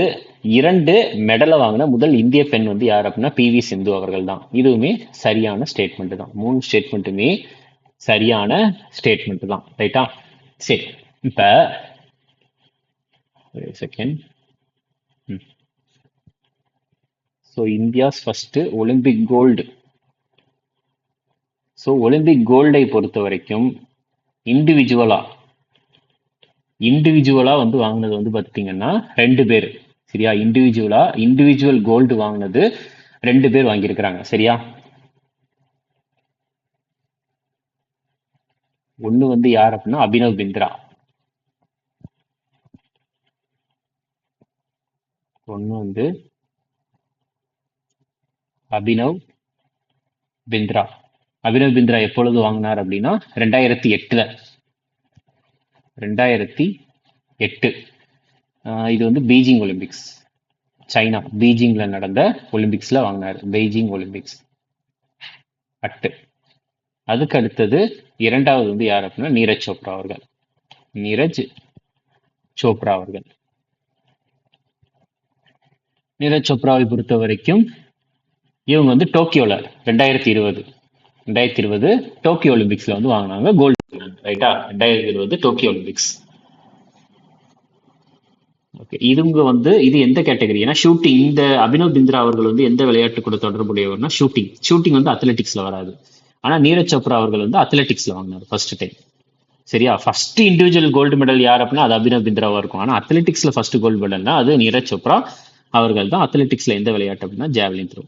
2 மெடலை வாங்கின முதல் இந்திய பெண் வந்து யார் அப்படின்னா PV சிந்து அவர்கள் தான். இதுவுமே சரியான ஸ்டேட்மெண்ட் தான். 3 ஸ்டேட்மெண்ட்டுமே சரியான ஸ்டேட்மெண்ட் தான், ரைட்டா. சரி, இப்ப second. So India's first Olympic gold. So Olympic கோல்டை பொறுத்த வரைக்கும் இண்டிவிஜுவலா வந்து வாங்கினது வந்து பார்த்தீங்கன்னா 2 பேர், சரியா. இண்டிவிஜுவல் கோல்டு வாங்கினது 2 பேர் வாங்கியிருக்கிறாங்க, சரியா. ஒண்ணு வந்து யார் அப்படின்னா அபினவ் பிந்த்ரா. ஒண்ணு வந்து அபினவ் பிந்த்ரா. அபினவ் பிந்த்ரா எப்பொழுது வாங்கினார் அப்படின்னா 2008. 2008. இது வந்து பீஜிங் ஒலிம்பிக்ஸ், சைனா பீஜிங்ல நடந்த ஒலிம்பிக்ஸ்ல வாங்கினார். Beijing Olympics 8. அதுக்கு அடுத்தது இரண்டாவது வந்து யார் அப்படின்னா நீரஜ் சோப்ரா அவர்கள். நீரஜ் சோப்ரா அவர்கள். நீரஜ் சோப்ராவை பொறுத்த வரைக்கும் இவங்க வந்து டோக்கியோல 2020 டோக்கியோ ஒலிம்பிக்ஸ்ல வந்து வாங்கினாங்க கோல்டு. ரைட்டா? 2020 டோக்கியோ ஒலிம்பிக்ஸ். ஓகே, இதுங்க வந்து இது எந்த கேட்டகரி? ஏன்னா ஷூட்டிங். இந்த அபினவ் பிந்த்ரா அவர்கள் வந்து எந்த விளையாட்டு கூட தொடர்புடையவர்னா ஷூட்டிங். ஷூட்டிங் வந்து அத்லெட்டிக்ஸ்ல வராது. ஆனா நீரஜ் சோப்ரா அவர்கள் வந்து அத்லெட்டிக்ஸ்ல வாங்கினார் ஃபர்ஸ்ட் டைம். சரியா? ஃபர்ஸ்ட் இண்டிவிஜுவல் கோல்டு மெடல் யார் அப்படின்னா அது அபினவ் பிந்த்ராவா இருக்கும். ஆனா அத்லெட்டிக்ஸ்ல ஃபர்ஸ்ட் கோல்டு மெடல்னா அது நீரஜ் சோப்ரா அவர்கள் தான். அத்லெட்டிக்ஸ்ல எந்த விளையாட்டு அப்படின்னா ஜாவ்லின் த்ரோ.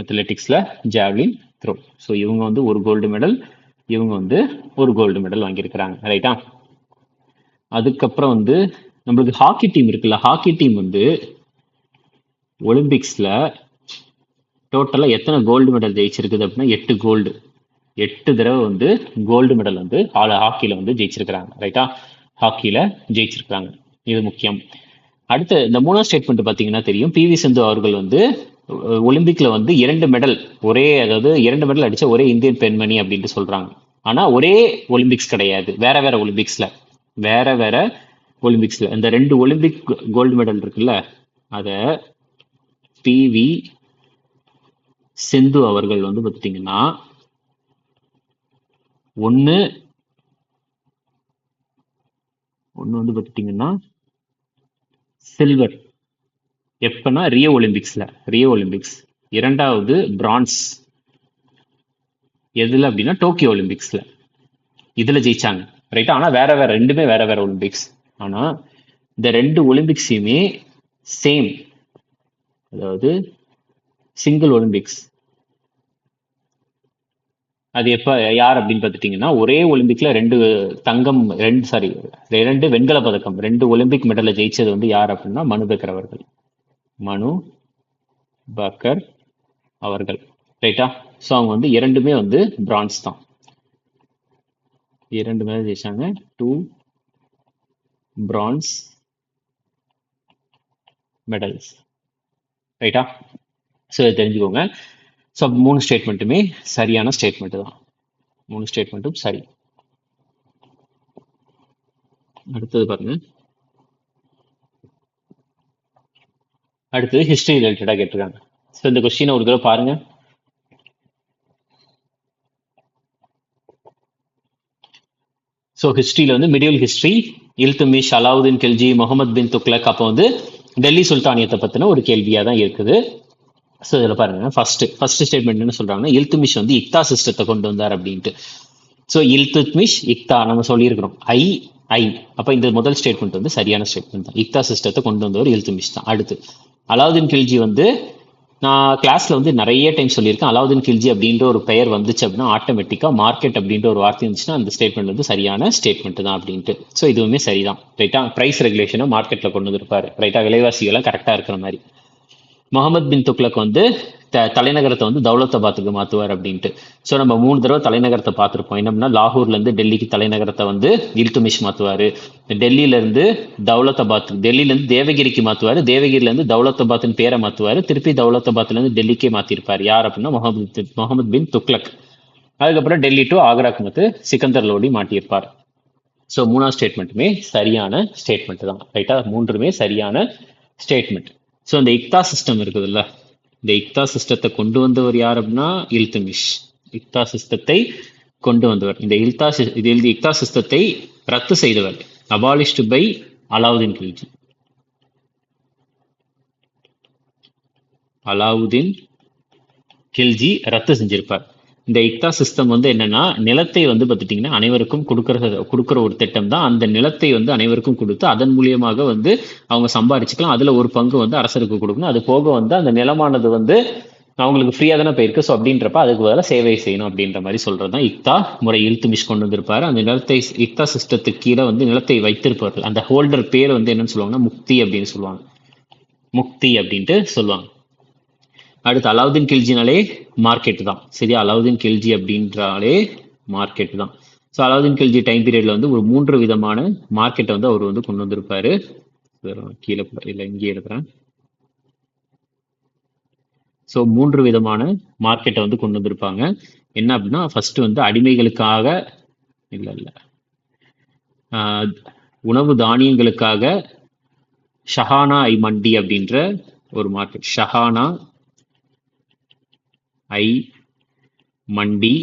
அத்லெட்டிக்ஸ்ல ஜாவ்லின் த்ரோ. ஸோ இவங்க வந்து ஒரு கோல்டு மெடல், இவங்க வந்து ஒரு கோல்டு மெடல் வாங்கியிருக்கிறாங்க. ரைட்டா? அதுக்கப்புறம் வந்து நம்மளுக்கு ஹாக்கி டீம் இருக்குல்ல, ஹாக்கி டீம் வந்து ஒலிம்பிக்ஸ்ல டோட்டலா எத்தனை கோல்டு மெடல் ஜெயிச்சிருக்குது அப்படின்னா 8 கோல்டு. 8 தடவை வந்து கோல்டு மெடல் வந்து ஹாக்கில வந்து ஜெயிச்சிருக்கிறாங்க. ரைட்டா? ஹாக்கில ஜெயிச்சிருக்காங்க. இது முக்கியம். அடுத்து இந்த மூணாவது ஸ்டேட்மெண்ட் பாத்தீங்கன்னா தெரியும். பி.வி. சிந்து அவர்கள் வந்து ஒலிம்பிக்ல வந்து 2 மெடல், அதாவது 2 மெடல் அடிச்ச ஒரே இந்தியன் பெண்மணி அப்படின்ட்டு சொல்றாங்க. ஆனா ஒரே ஒலிம்பிக்ஸ் கிடையாது, வேற வேற ஒலிம்பிக்ஸ்ல. வேற வேற ஒலிம்பிக்ஸ்ல இந்த 2 ஒலிம்பிக் கோல்டு மெடல் இருக்குல்ல, அத பி.வி. சிந்து அவர்கள் வந்து பாத்தீங்கன்னா ஒன்னு வந்து பாத்தீங்கன்னா சில்வர். எப்பனா ரியோ ஒலிம்பிக்ஸ். இரண்டாவது பிரான்ஸ் எதுல அப்படின்னா டோக்கியோ ஒலிம்பிக்ஸ்ல. இதுல ஜெயிச்சாங்க. ரைட்டா? ஆனா வேற வேற, ரெண்டுமே வேற வேற ஒலிம்பிக்ஸ். ஆனா இந்த 2 ஒலிம்பிக்ஸையுமே சேம், அதாவது சிங்கிள் ஒலிம்பிக்ஸ். அது எப்ப யார் அப்படின்னு பார்த்துட்டீங்கன்னா ஒரே ஒலிம்பிக்ல 2 தங்கம், 2 வெண்கல பதக்கம், 2 ஒலிம்பிக் மெடலை ஜெயிச்சது வந்து யார் அப்படின்னா மனு பக்கர் அவர்கள். மனு பக்கர் அவர்கள். ரைட்டா? ஸோ அவங்க வந்து இரண்டுமே வந்து பிரான்ஸ் தான். 2 மெடல் ஜெயிச்சாங்க. 2 பிரான்ஸ் மெடல்ஸ். ரைட்டா? ஸோ இதை தெரிஞ்சுக்கோங்க. ஸோ 3 ஸ்டேட்மெண்ட்டுமே சரியான ஸ்டேட்மெண்ட் தான். 3 ஸ்டேட்மெண்ட்டும் சரி. அடுத்தது பாருங்க. அடுத்தது ஹிஸ்டரி ரிலேட்டடா கேட்டிருக்காங்க. ஸோ இந்த கொஸ்டினை ஒரு தடவை பாருங்க. ஸோ ஹிஸ்டரியில வந்து மிடிவல் ஹிஸ்டரி, இல்துமிஷ், அலாவுதீன் கில்ஜி, முகமது பின் துக்ளக், அப்போ வந்து டெல்லி சுல்தானியத்தை பத்தின ஒரு கேள்வியா தான் இருக்குது. ஸோ இதில் பாருங்க, ஃபர்ஸ்ட் ஸ்டேட்மெண்ட் என்ன சொல்றாங்கன்னா இல்துமிஷ் வந்து இக்தா சிஸ்டத்தை கொண்டு வந்தார் அப்படின்ட்டு. ஸோ இல்துத்மிஷ் இக்தா நம்ம சொல்லியிருக்கிறோம். ஐ அப்ப இந்த முதல் ஸ்டேட்மெண்ட் வந்து சரியான ஸ்டேட்மெண்ட் தான். இக்தா சிஸ்டத்தை கொண்டு வந்தவர் இல்துமிஷ் தான். அடுத்து அலாவுதீன் கில்ஜி வந்து நான் கிளாஸ்ல வந்து நிறைய டைம் சொல்லியிருக்கேன். அலாவுதீன் கில்ஜி அப்படின்ற ஒரு பெயர் வந்துச்சு அப்படின்னா ஆட்டோமேட்டிக்கா மார்க்கெட் அப்படின்ற ஒரு வார்த்தை இருந்துச்சுன்னா அந்த ஸ்டேட்மெண்ட் வந்து சரியான ஸ்டேட்மெண்ட் தான் அப்படின்ட்டு. ஸோ இதுவுமே சரிதான். ரைட்டா? பிரைஸ் ரெகுலேஷனை மார்க்கெட்ல கொண்டு வந்திருப்பாரு. ரைட்டா? விலைவாசிகள்லாம் கரெக்டா இருக்கிற மாதிரி. முகமது பின் துக்ளக் வந்து தலைநகரத்தை வந்து தௌலத்தாபாத்துக்கு மாத்துவார் அப்படின்ட்டு. ஸோ நம்ம 3 தடவை தலைநகரத்தை பார்த்துருப்போம். என்னன்னா லாகூர்ல இருந்து டெல்லிக்கு தலைநகரத்தை வந்து இல்துமிஷ் மாத்துவாரு. டெல்லியில இருந்து டெல்லியில இருந்து தேவகிரிக்கு மாத்துவாரு. தேவகிரில இருந்து தௌலத்தாபாத்னு பேரை மாத்துவாரு. திருப்பி தௌலத்தாபாத்ல இருந்து டெல்லிக்கே மாத்திருப்பாரு. யார் அப்படின்னா முகமது பின் துக்ளக். அதுக்கப்புறம் டெல்லி டு ஆக்ராக்கு வந்து சிக்கந்தர் லோடி மாட்டியிருப்பார். ஸோ 3ஆவது ஸ்டேட்மெண்ட்டுமே சரியான ஸ்டேட்மெண்ட் தான். ரைட்டா? 3மே சரியான ஸ்டேட்மெண்ட். ஸோ இந்த இக்தா சிஸ்டம் இருக்குதுல்ல, இந்த இக்தா சிஸ்டத்தை கொண்டு வந்தவர் யார் அப்படின்னா இல்துமிஷ். இக்தா சிஸ்டத்தை கொண்டு வந்தவர். இந்த இக்தா சிஸ்டத்தை ரத்து செய்தவர் அபாலிஷ்டு பை அலாவுதீன் கில்ஜி. அலாவுதீன் கில்ஜி ரத்து செஞ்சிருப்பார். இந்த இக்தா சிஸ்டம் வந்து என்னன்னா நிலத்தை வந்து பார்த்துட்டீங்கன்னா அனைவருக்கும் கொடுக்குற ஒரு திட்டம் தான். அந்த நிலத்தை வந்து அனைவருக்கும் கொடுத்து அதன் மூலியமாக வந்து அவங்க சம்பாரிச்சுக்கலாம். அதுல ஒரு பங்கு வந்து அரசருக்கு கொடுக்கணும். அது போக வந்து அந்த நிலமானது வந்து அவங்களுக்கு ஃப்ரீயா தானே போயிருக்கு. ஸோ அப்படின்றப்ப அதுக்கு பதிலாக சேவை செய்யணும் அப்படின்ற மாதிரி சொல்றதுதான் இக்தா முறை. இல்துமிஷ் கொண்டு வந்திருப்பாரு. அந்த நிலத்தை இக்தா சிஸ்டத்துக்கு கீழே வந்து நிலத்தை வைத்திருப்பார்கள். அந்த ஹோல்டர் பேர் வந்து என்னன்னு சொல்லுவாங்கன்னா முக்தி அப்படின்னு சொல்லுவாங்க. முக்தி அப்படின்ட்டு சொல்லுவாங்க. அடுத்து அலாவுதீன் கில்ஜினாலே மார்க்கெட் தான் சரியா. அலாவுதீன் கில்ஜி அப்படின்றாலே மார்க்கெட் தான். ஸோ அலாவுதீன் கில்ஜி டைம் பீரியட்ல வந்து ஒரு 3 விதமான மார்க்கெட்டை வந்து அவர் வந்து கொண்டு வந்திருப்பாரு. கீழே இல்லை இங்கே இருக்கிறேன். ஸோ 3 விதமான மார்க்கெட்டை வந்து கொண்டு வந்திருப்பாங்க. என்ன அப்படின்னா ஃபர்ஸ்ட் வந்து அடிமைகளுக்காக இல்லை இல்லை உணவு தானியங்களுக்காக ஷஹானா ஐ மண்டி அப்படின்ற ஒரு மார்க்கெட். ஷஹானா ஐ மண்டி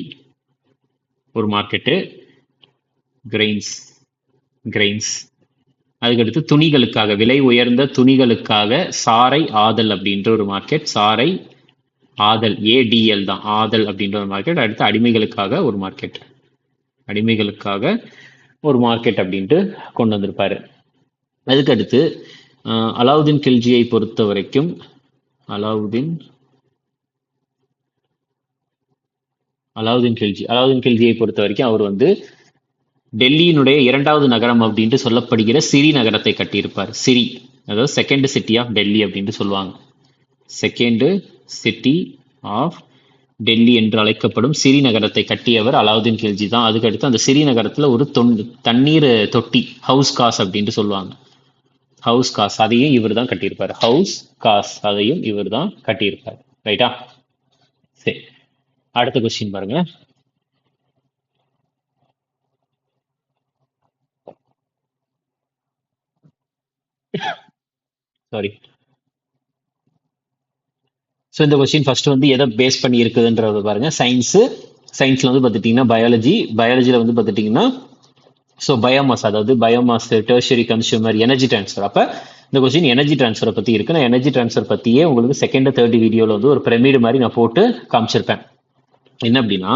ஒரு மார்க்கெட்டு. கிரெயின்ஸ் அதுக்கடுத்து துணிகளுக்காக விலை உயர்ந்த துணிகளுக்காக சாரை ஆதல் அப்படின்ற ஒரு மார்க்கெட். சாரை ஆதல் ஏடிஎல் தான் ஆதல் அப்படின்ற ஒரு மார்க்கெட். அடுத்து அடிமைகளுக்காக ஒரு மார்க்கெட். அடிமைகளுக்காக ஒரு மார்க்கெட் அப்படின்ட்டு கொண்டு வந்திருப்பாரு. அதுக்கடுத்து அலாவுதீன் கில்ஜியை பொறுத்த வரைக்கும் அலாவுதீன் கில்ஜியை பொறுத்த வரைக்கும் அவர் வந்து டெல்லியினுடைய 2வது நகரம் அப்படின்ட்டு சொல்லப்படுகிற சிரி நகரத்தை கட்டியிருப்பார். சிரி அதாவது செகண்ட் சிட்டி ஆஃப் டெல்லி அப்படின்ட்டு சொல்லுவாங்க. செகண்ட் சிட்டி ஆஃப் டெல்லி என்று அழைக்கப்படும் சிரி நகரத்தை கட்டியவர் அலாவுதீன் கில்ஜி தான். அதுக்கடுத்து அந்த சிரி நகரத்துல ஒரு தண்ணீர் தொட்டி ஹவுஸ் காஸ் அப்படின்ட்டு சொல்லுவாங்க. ஹவுஸ் காஸ் அதையும் இவர் தான் கட்டியிருப்பார். ஹவுஸ் காஸ் அதையும் இவர் தான் கட்டியிருப்பார். ரைட்டா? சரி, அடுத்த கொஸ்டின் பாருங்க. சாரி. ஸோ இந்த கொஸ்டின் ஃபர்ஸ்ட் வந்து எதை பேஸ் பண்ணி இருக்குதுன்றத பாருங்க. சயின்ஸ்ல வந்து பார்த்துட்டீங்கன்னா பயாலஜியில் வந்து பார்த்துட்டீங்கன்னா ஸோ பயோமாஸ், அதாவது biomass tertiary consumer energy transfer. அப்போ இந்த கொஸ்டின் எனர்ஜி டிரான்ஸ்ஃபரை பற்றி இருக்கு. நான் எனர்ஜி டிரான்ஸ்ஃபர் பற்றியே உங்களுக்கு செகண்ட் தேர்ட் வீடியோவில் வந்து ஒரு பிரமிடு மாதிரி நான் போட்டு காமிச்சிருப்பேன். என்ன அப்படின்னா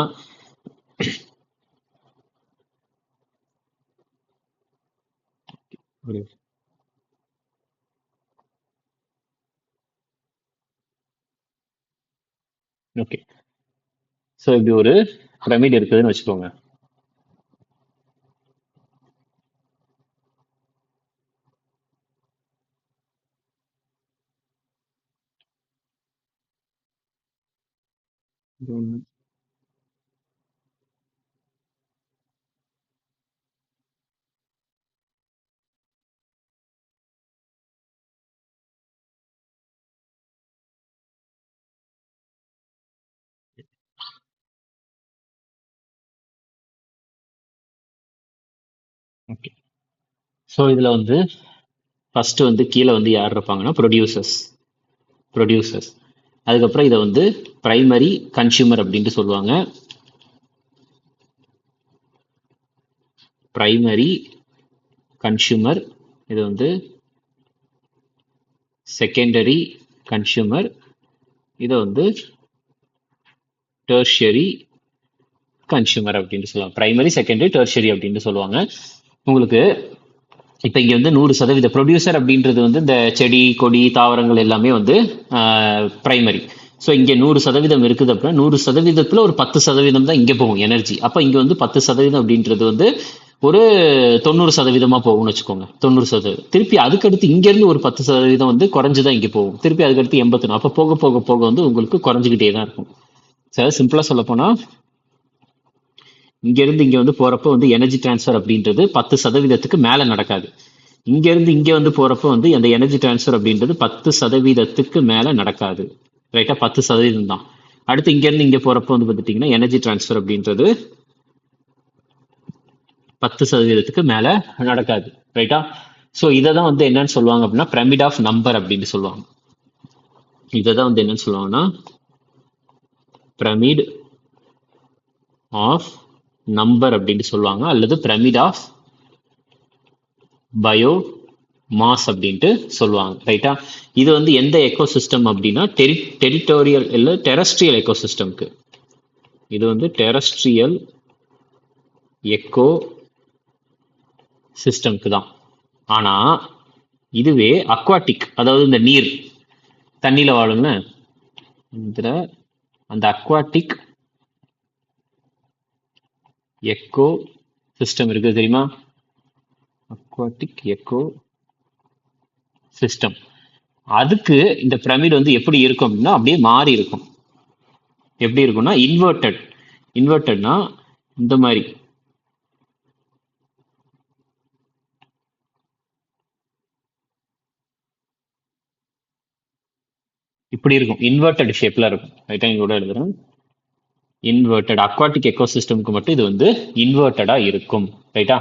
ஓகே, ஸோ இப்படி ஒரு பிரமிட் இருக்குதுன்னு வச்சுக்கோங்க. ஓகே, ஸோ இதில் வந்து ஃபர்ஸ்ட் வந்து கீழே வந்து யார் இருப்பாங்கன்னா ப்ரொடியூசர்ஸ். அதுக்கப்புறம் இதை வந்து பிரைமரி கன்சியூமர் அப்படின்ட்டு சொல்லுவாங்க. பிரைமரி கன்சியூமர், இது வந்து செகண்டரி கன்சியூமர், இதை வந்து டெர்ஷியரி கன்சியூமர் அப்படின்னு சொல்லுவாங்க. பிரைமரி, செகண்டரி, டெர்ஷியரி அப்படின்னு சொல்லுவாங்க. உங்களுக்கு இப்போ இங்கே வந்து 100% ப்ரொடியூசர் அப்படின்றது வந்து இந்த செடி கொடி தாவரங்கள் எல்லாமே வந்து பிரைமரி. ஸோ இங்கே 100% இருக்குது அப்படின்னா 100%த்துல ஒரு 10% தான் இங்கே போகும் எனர்ஜி. அப்போ இங்கே வந்து 10% அப்படின்றது வந்து ஒரு 90% போகும்னு வச்சுக்கோங்க. 90%. திருப்பி அதுக்கடுத்து இங்கேருந்து ஒரு 10% வந்து குறைஞ்சுதான் இங்கே போகும். திருப்பி அதுக்கடுத்து 81. அப்போ போக போக போக வந்து உங்களுக்கு குறைஞ்சிக்கிட்டே தான் இருக்கும். சார் சிம்பிளாக சொல்ல போனால் இங்கேருந்து இங்கே வந்து போகிறப்போ வந்து எனர்ஜி டிரான்ஸ்ஃபர் அப்படின்றது 10%க்கு மேலே நடக்காது. இங்கேருந்து இங்கே வந்து போகிறப்போ வந்து அந்த எனர்ஜி டிரான்ஸ்ஃபர் அப்படின்றது 10%க்கு மேலே நடக்காது. ரைட்டாக 10% தான். அடுத்து இங்கேருந்து இங்கே போகிறப்போ வந்து பார்த்துட்டிங்கன்னா எனர்ஜி டிரான்ஸ்ஃபர் அப்படின்றது 10%க்கு மேலே நடக்காது. ரைட்டா? ஸோ இதை தான் வந்து என்னன்னு சொல்லுவாங்க அப்படின்னா பிரமிட் ஆஃப் நம்பர் அப்படின்னு சொல்லுவாங்க. இதை தான் வந்து என்னன்னு சொல்லுவாங்கன்னா பிரமிட் ஆஃப் நம்பர் அப்படின்னு சொல்லுவாங்க, அல்லது பிரமிட் ஆஃப் பயோ மாஸ் அப்படின்ட்டு சொல்லுவாங்க. ரைட்டா? இது வந்து எந்த எக்கோசிஸ்டம் அப்படின்னா டெரிட்டோரியல் இல்லை டெரஸ்ட்ரியல் எக்கோசிஸ்டம்க்கு. இது வந்து டெரஸ்ட்ரியல் எக்கோ சிஸ்டம்க்கு தான். ஆனா இதுவே அக்வாட்டிக், அதாவது இந்த நீர் தண்ணியில வாழுங்க, இதுல அந்த அக்வாட்டிக் எக்கோ சிஸ்டம் இருக்கு தெரியுமா? Aquatic echo system. அதுக்கு இந்த பிரமிட் வந்து எப்படி இருக்கும் அப்படின்னா அப்படியே மாறி இருக்கும். எப்படி இருக்கும்னா இன்வெர்டட்னா இந்த மாதிரி இப்படி இருக்கும். இன்வெர்டட் ஷேப்ல இருக்கும். ரைட்டா, இங்க கூட எழுதுறேன். இன்வெர்டட் அக்வாட்டிக் எக்கோசிஸ்டம்க்கு மட்டும் இது வந்து இன்வெர்டடா இருக்கும். ரைட்டா,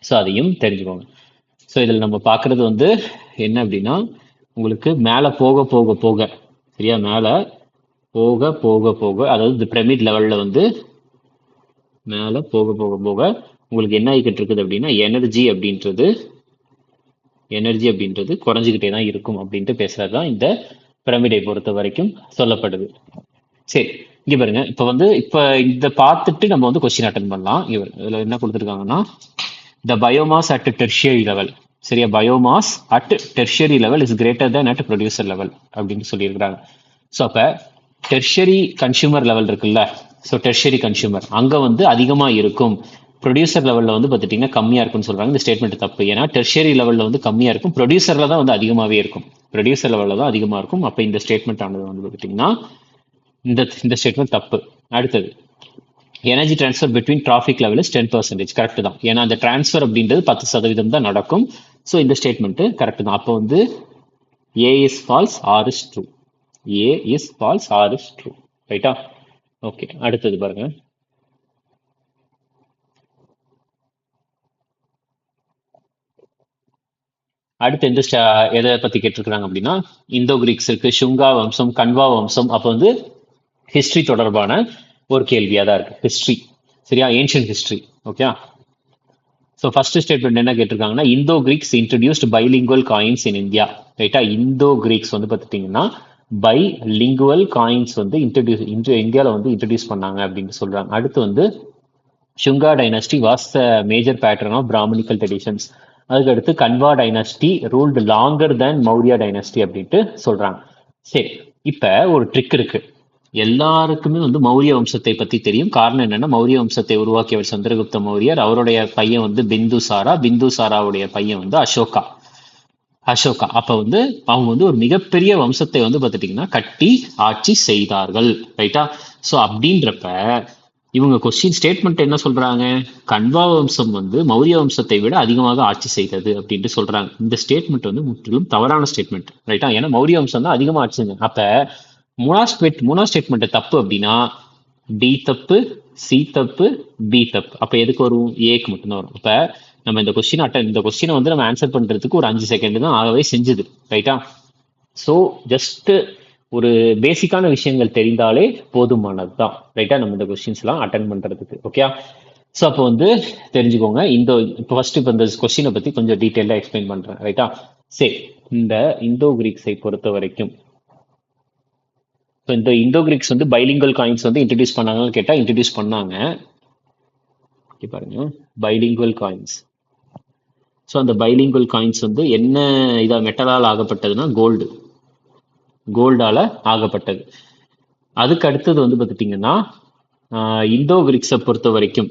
ஸோ அதையும் தெரிஞ்சுக்கோங்க. ஸோ இதில் நம்ம பார்க்குறது வந்து என்ன அப்படின்னா, உங்களுக்கு மேலே போக போக போக, சரியா, மேலே போக போக போக, அதாவது இந்த பிரமிட் லெவலில் வந்து மேலே போக போக போக உங்களுக்கு என்ன ஆகிக்கிட்டு இருக்குது அப்படின்னா, எனர்ஜி அப்படின்றது குறைஞ்சிக்கிட்டே தான் இருக்கும் அப்படின்ட்டு பேசுறது தான் இந்த பிரமிடை பொறுத்த வரைக்கும் சொல்லப்படுது. சரி, இங்க பாருங்க. இப்ப இத பார்த்துட்டு நம்ம வந்து கொஸ்டின் அட்டன் பண்ணலாம். இதுல என்ன கொடுத்துருக்காங்கன்னா, த பயோமாஸ் அட் டெர்ஷியரி லெவல், சரியா, biomass at tertiary level is greater than at producer level அப்படின்னு சொல்லியிருக்கிறாங்க. ஸோ அப்ப டெர்ஷியரி கன்சியூமர் லெவல் இருக்குல்ல, ஸோ டெர்ஷியரி கன்சியூமர் அங்க வந்து அதிகமா இருக்கும், ப்ரொடியூசர் லெவலில் வந்து பார்த்துட்டிங்கன்னா கம்மியாக இருக்கும்னு சொல்கிறாங்க. இந்த ஸ்டேட்மெண்ட் தப்பு. ஏன்னா டெர்ஷியரி லெவலில் வந்து கம்மியாக இருக்கும், ப்ரொடியூசரில் தான் வந்து அதிகமாகவே இருக்கும். ப்ரொடியூசர் லெவலில் தான் அதிகமாக இருக்கும். அப்போ இந்த ஸ்டேட்மெண்ட் ஆனது வந்து பார்த்துட்டிங்கன்னா இந்த ஸ்டேட்மெண்ட் தப்பு. அடுத்தது, energy transfer between traffic level is 10%. Correct தான். ஏன்னா அந்த டிரான்ஸ்ஃபர் அப்படின்றது 10% தான் நடக்கும். ஸோ இந்த ஸ்டேட்மெண்ட் கரெக்ட் தான். அப்போ வந்து A is false, R is true. A is false, R is true. ரைட்டா, ஓகே. அடுத்தது பாருங்க. அடுத்து எதை பத்தி கேட்டிருக்கிறாங்க அப்படின்னா, இந்தோ கிரீக்ஸ் இருக்கு, ஷுங்கா வம்சம், கன்வா வம்சம். அப்போ வந்து ஹிஸ்டரி தொடர்பான ஒரு கேள்வியா தான் இருக்கு. ஹிஸ்டரி, சரியா, ancient history. Okay. So first statement என்ன கேட்டிருக்காங்கன்னா, Indo Greeks introduced bilingual coins in India. ரைட்டா, இந்தோ கிரீக்ஸ் வந்து பார்த்துட்டீங்கன்னா பைலிங்குவல் காயின்ஸ் வந்து இந்தியாவில் வந்து இன்ட்ரடியூஸ் பண்ணாங்க அப்படின்னு சொல்றாங்க. அடுத்து வந்து Shunga dynasty was the major pattern of Brahmanical traditions. அதுக்கடுத்து Kanva dynasty ruled longer than Maurya dynasty அப்படின்ட்டு சொல்றாங்க. சரி, இப்ப ஒரு ட்ரிக் இருக்கு. எல்லாருக்குமே வந்து மௌரிய வம்சத்தை பத்தி தெரியும். காரணம் என்னன்னா, மௌரிய வம்சத்தை உருவாக்கியவர் சந்திரகுப்த மௌரியர். அவருடைய பையன் வந்து பிந்துசாராவுடைய பையன் வந்து அசோகா. அப்ப வந்து அவங்க வந்து ஒரு மிகப்பெரிய வம்சத்தை வந்து பார்த்துட்டீங்கன்னா கட்டி ஆட்சி செய்தார்கள். ரைட்டா, ஸோ அப்படின்றப்ப இவங்க கொஸ்டின் ஸ்டேட்மெண்ட் என்ன சொல்றாங்க, கன்வா வம்சம் வந்து மௌரிய வம்சத்தை விட அதிகமாக ஆட்சி செய்தது அப்படின்ட்டு சொல்றாங்க. இந்த ஸ்டேட்மெண்ட் வந்து முற்றிலும் தவறான ஸ்டேட்மெண்ட். ரைட்டா, ஏன்னா மௌரிய வம்சம் தான் அதிகமாக ஆட்சி செஞ்சாங்க. அப்ப மூணாவது ஸ்டேட்மெண்ட் தப்பு அப்படின்னா டி தப்பு, சி தப்பு, பி தப்பு. அப்ப எதுக்கு வரும், ஏக்கு மட்டும்தான் வரும். அப்ப நம்ம இந்த கொஸ்டினை வந்து நம்ம ஆன்சர் பண்றதுக்கு ஒரு 5 செகண்ட் தான் ஆகவே செஞ்சுது. ரைட்டா, ஸோ ஜஸ்ட் ஒரு பேசிக்கான விஷயங்கள் தெரிந்தாலே போதுமானது தான். ரைட்டா, நம்ம இந்த கொஸ்டின்ஸ் எல்லாம் அட்டன் பண்றதுக்கு. ஓகே, ஸோ அப்போ வந்து தெரிஞ்சுக்கோங்க. இப்போ ஃபர்ஸ்ட் இப்போ இந்த கொஸ்டினை பத்தி கொஞ்சம் டீட்டெயிலாக எக்ஸ்பிளைன் பண்றேன். ரைட்டா, சரி. இந்த இந்தோ கிரீக்ஸை பொறுத்த வரைக்கும், இந்த இந்தோ கிரீக்ஸ் வந்து பைலிங்குவல் காயின்ஸ் வந்து இன்ட்ரடியூஸ் பண்ணாங்கன்னு கேட்டா இன்ட்ரடியூஸ் பண்ணாங்க. பாருங்க, பைலிங்குவல் காயின்ஸ். ஸோ அந்த பைலிங்குவல் காயின்ஸ் வந்து என்ன மெட்டலால் ஆகப்பட்டதுன்னா கோல்டால ஆகப்பட்டது. அதுக்கு அடுத்தது வந்து பார்த்துட்டீங்கன்னா இந்தோ கிரீக்ஸை பொறுத்த வரைக்கும்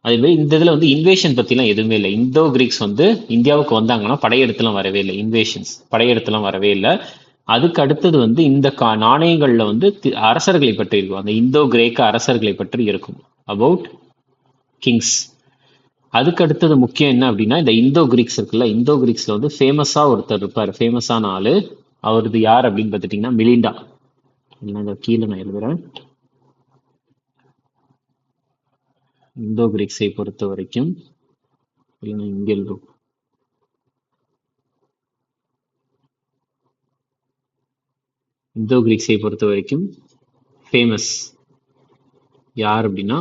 அதேமாதிரி இந்த இதில் வந்து இன்வேஷன் பற்றிலாம் எதுவுமே இல்லை. இந்தோ கிரீக்ஸ் வந்து இந்தியாவுக்கு வந்தாங்கன்னா படையெடுத்துலாம் வரவே இல்லை. படையெடுத்துலாம் வரவே இல்லை. அதுக்கு அடுத்தது வந்து இந்த நாணயங்கள்ல வந்து அரசர்களை பற்றி இருக்கும். அந்த இந்தோ கிரேக்க அரசர்களை பற்றி இருக்கும், அபவுட் கிங்ஸ். அதுக்கு அடுத்தது முக்கியம் என்ன அப்படின்னா, இந்த இந்தோ கிரீக்ஸ் இருக்குல்ல, இந்தோ கிரீக்ஸ்ல வந்து ஃபேமஸா ஒருத்தர் இருப்பார். ஃபேமஸான ஆளு அவரது யார் அப்படின்னு பார்த்துட்டீங்கன்னா மிலிண்டா. கீழே நான் எழுதுறேன். இந்தோ கிரீக்ஸை பொறுத்த வரைக்கும் இங்க எழுதும். இந்தோ கிரீக்ஸை பொறுத்த வரைக்கும் ஃபேமஸ் யார் அப்படின்னா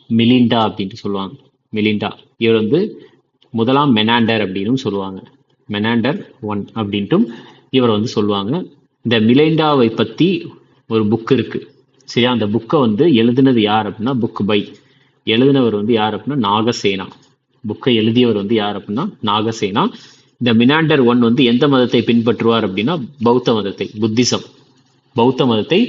மிலிண்டா அப்படின்ட்டு சொல்லுவாங்க. மிலிண்டா இவர் வந்து முதலாம் மெனாண்டர் அப்படின்னு சொல்லுவாங்க. மெனாண்டர் 1 அப்படின்ட்டும் இவர் வந்து சொல்லுவாங்க. இந்த மிலிண்டாவை பத்தி ஒரு புக் இருக்கு, சரியா. அந்த புக்கை வந்து எழுதினது யார் அப்படின்னா எழுதினவர் வந்து யார் அப்படின்னா நாகசேனா. புக்கை எழுதியவர் வந்து யார் அப்படின்னா நாகசேனா. இந்த மினாண்டர் 1 வந்து எந்த மதத்தை பின்பற்றுவார் அப்படின்னா பௌத்த மதத்தை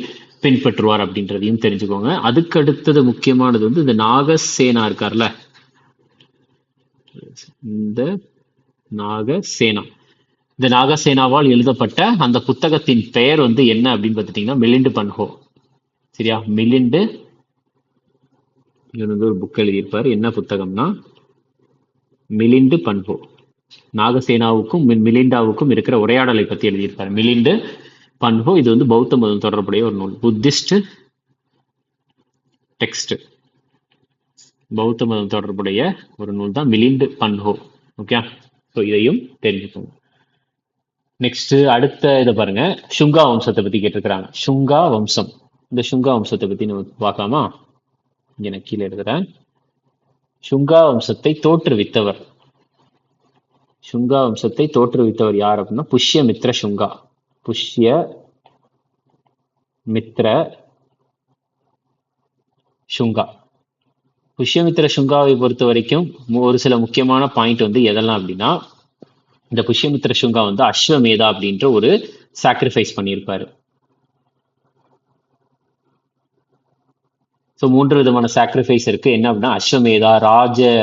பின்பற்றுவார் அப்படின்றதையும் தெரிஞ்சுக்கோங்க. அதுக்கு அடுத்தது முக்கியமானது வந்து இந்த நாகசேனா இருக்கார்ல, இந்த நாகசேனா. இந்த நாகசேனாவால் எழுதப்பட்ட அந்த புத்தகத்தின் பெயர் வந்து என்ன அப்படின்னு பார்த்துட்டீங்கன்னா மிலிண்டு பன்ஹோ. சரியா? மிலிண்டு இவர் வந்து ஒரு புக் எழுதியிருப்பார். என்ன புத்தகம்னா மிலிண்டு பன்ஹோ. நாகசேனாவுக்கும் மிலிண்டாவுக்கும் இருக்கிற உரையாடலை பத்தி எழுதியிருப்பார். மிலிண்டு பன்ஹோ. இது வந்து பௌத்த மதம் தொடர்புடைய ஒரு நூல், புத்திஸ்ட் டெக்ஸ்ட். பௌத்த மதம் தொடர்புடைய ஒரு நூல் தான் மிலிண்டு பன்ஹோ. ஓகே, ஸோ இதையும் தெரிஞ்சுக்கோங்க. நெக்ஸ்ட் அடுத்த இதை பாருங்க, சுங்கா வம்சத்தை பத்தி கேட்டிருக்கிறாங்க. சுங்கா வம்சம். இந்த சுங்கா வம்சத்தை பத்தி நம்ம பார்க்கலாமா? இங்க நான் கீழே எழுதுறேன். சுங்கா வம்சத்தை தோற்றுவித்தவர், சுங்கா வம்சத்தை தோற்றுவித்தவர் யார் அப்படின்னா புஷ்யமித்ர சுங்கா. புஷ்யமித்ர சுங்கா. புஷ்யமித்ர சுங்காவை பொறுத்த வரைக்கும் ஒரு சில முக்கியமான பாயிண்ட் வந்து எதெல்லாம் அப்படின்னா, இந்த புஷ்யமித்ர சுங்கா வந்து அஸ்வமேதா அப்படின்ற ஒரு சாக்ரிஃபைஸ் பண்ணியிருப்பாரு. ஸோ 3 விதமான சாக்ரிஃபைஸ் இருக்கு. என்ன அப்படின்னா அஸ்வமேதா,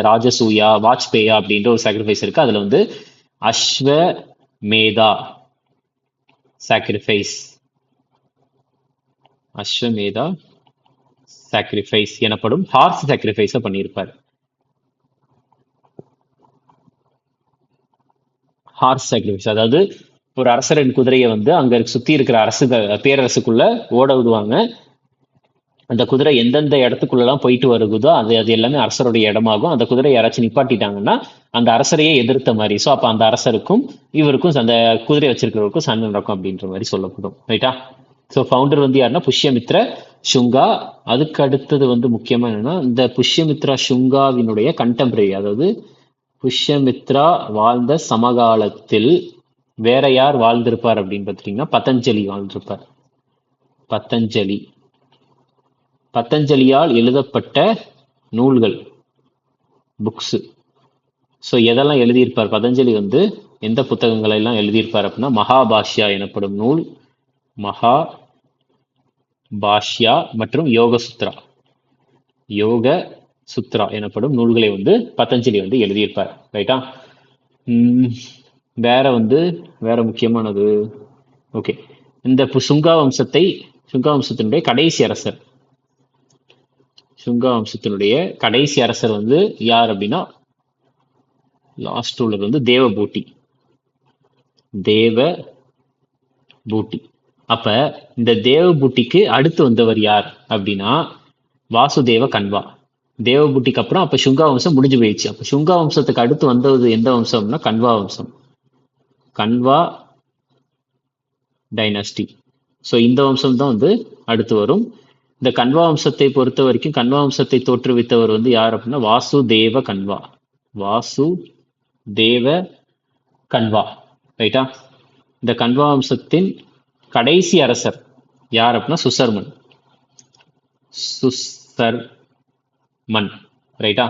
ராஜசூயா, வாஜ்பேயா அப்படின்ற ஒரு சாக்ரிஃபைஸ் இருக்கு. அதுல வந்து அஸ்வமேதா சாக்ரிஃபைஸ், அஸ்வமேதா சாக்ரிஃபைஸ் எனப்படும் ஹார்ஸ் சாக்ரிஃபைஸ பண்ணியிருப்பார். ஹார்ஸ் சாக்ரிஃபைஸ் அதாவது ஒரு அரசரின் குதிரையை வந்து அங்க சுத்தி இருக்கிற பேரரசுக்குள்ள ஓட விடுவாங்க. அந்த குதிரை எந்தெந்த இடத்துக்குள்ளெல்லாம் போயிட்டு வருகுதோ அது எல்லாமே அரசருடைய இடமாகும். அந்த குதிரை யாராச்சும் நிப்பாட்டிட்டாங்கன்னா அந்த அரசரையே எதிர்த்த மாதிரி. ஸோ அப்போ அந்த அரசருக்கும் இவருக்கும், அந்த குதிரை வச்சிருக்கிறவருக்கும் சண்டை நடக்கும் அப்படின்ற மாதிரி சொல்லப்படும். ரைட்டா? ஸோ ஃபவுண்டர் வந்து யாருன்னா புஷ்யமித்ர சுங்கா. அதுக்கு அடுத்தது வந்து முக்கியமா என்னன்னா, இந்த புஷ்யமித்ரா சுங்காவினுடைய கண்டெம்பரரி, அதாவது புஷ்யமித்ரா வாழ்ந்த சமகாலத்தில் வேற யார் வாழ்ந்திருப்பார் அப்படின்னு பார்த்துட்டீங்கன்னா பதஞ்சலி வாழ்ந்திருப்பார். பதஞ்சலியால் எழுதப்பட்ட நூல்கள், புக்ஸ். ஸோ எதெல்லாம் எழுதியிருப்பார் பதஞ்சலி வந்து, எந்த புத்தகங்களை எல்லாம் எழுதியிருப்பார் அப்படின்னா மகாபாஷ்யா எனப்படும் நூல், மகாபாஷ்யா மற்றும் யோக சுத்ரா எனப்படும் நூல்களை வந்து பதஞ்சலி வந்து எழுதியிருப்பார். ரைட்டா? வேற முக்கியமானது. ஓகே, இந்த சுங்கா வம்சத்தினுடைய கடைசி அரசர், சுங்கா வம்சத்தினுடைய கடைசி அரசர் வந்து யார் அப்படின்னா லாஸ்ட் ரூலர் வந்து தேவபூட்டி. அப்ப இந்த தேவபூட்டிக்கு அடுத்து வந்தவர் யார் அப்படின்னா வாசுதேவ கன்வா. தேவபூட்டிக்கு அப்புறம் அப்ப சுங்கா வம்சம் முடிஞ்சு போயிடுச்சு. அப்ப சுங்கா வம்சத்துக்கு அடுத்து வந்தது எந்த வம்சம்னா கன்வா வம்சம், கன்வா டைனாஸ்டி. ஸோ இந்த வம்சம் தான் வந்து அடுத்து வரும். இந்த கன்வா வம்சத்தை பொறுத்த வரைக்கும் கன்வா வம்சத்தை தோற்றுவித்தவர் வந்து யார் அப்படின்னா வாசுதேவ கன்வா. ரைட்டா? இந்த கன்வா வம்சத்தின் கடைசி அரசர் யார் அப்படின்னா சுசர்மன். ரைட்டா?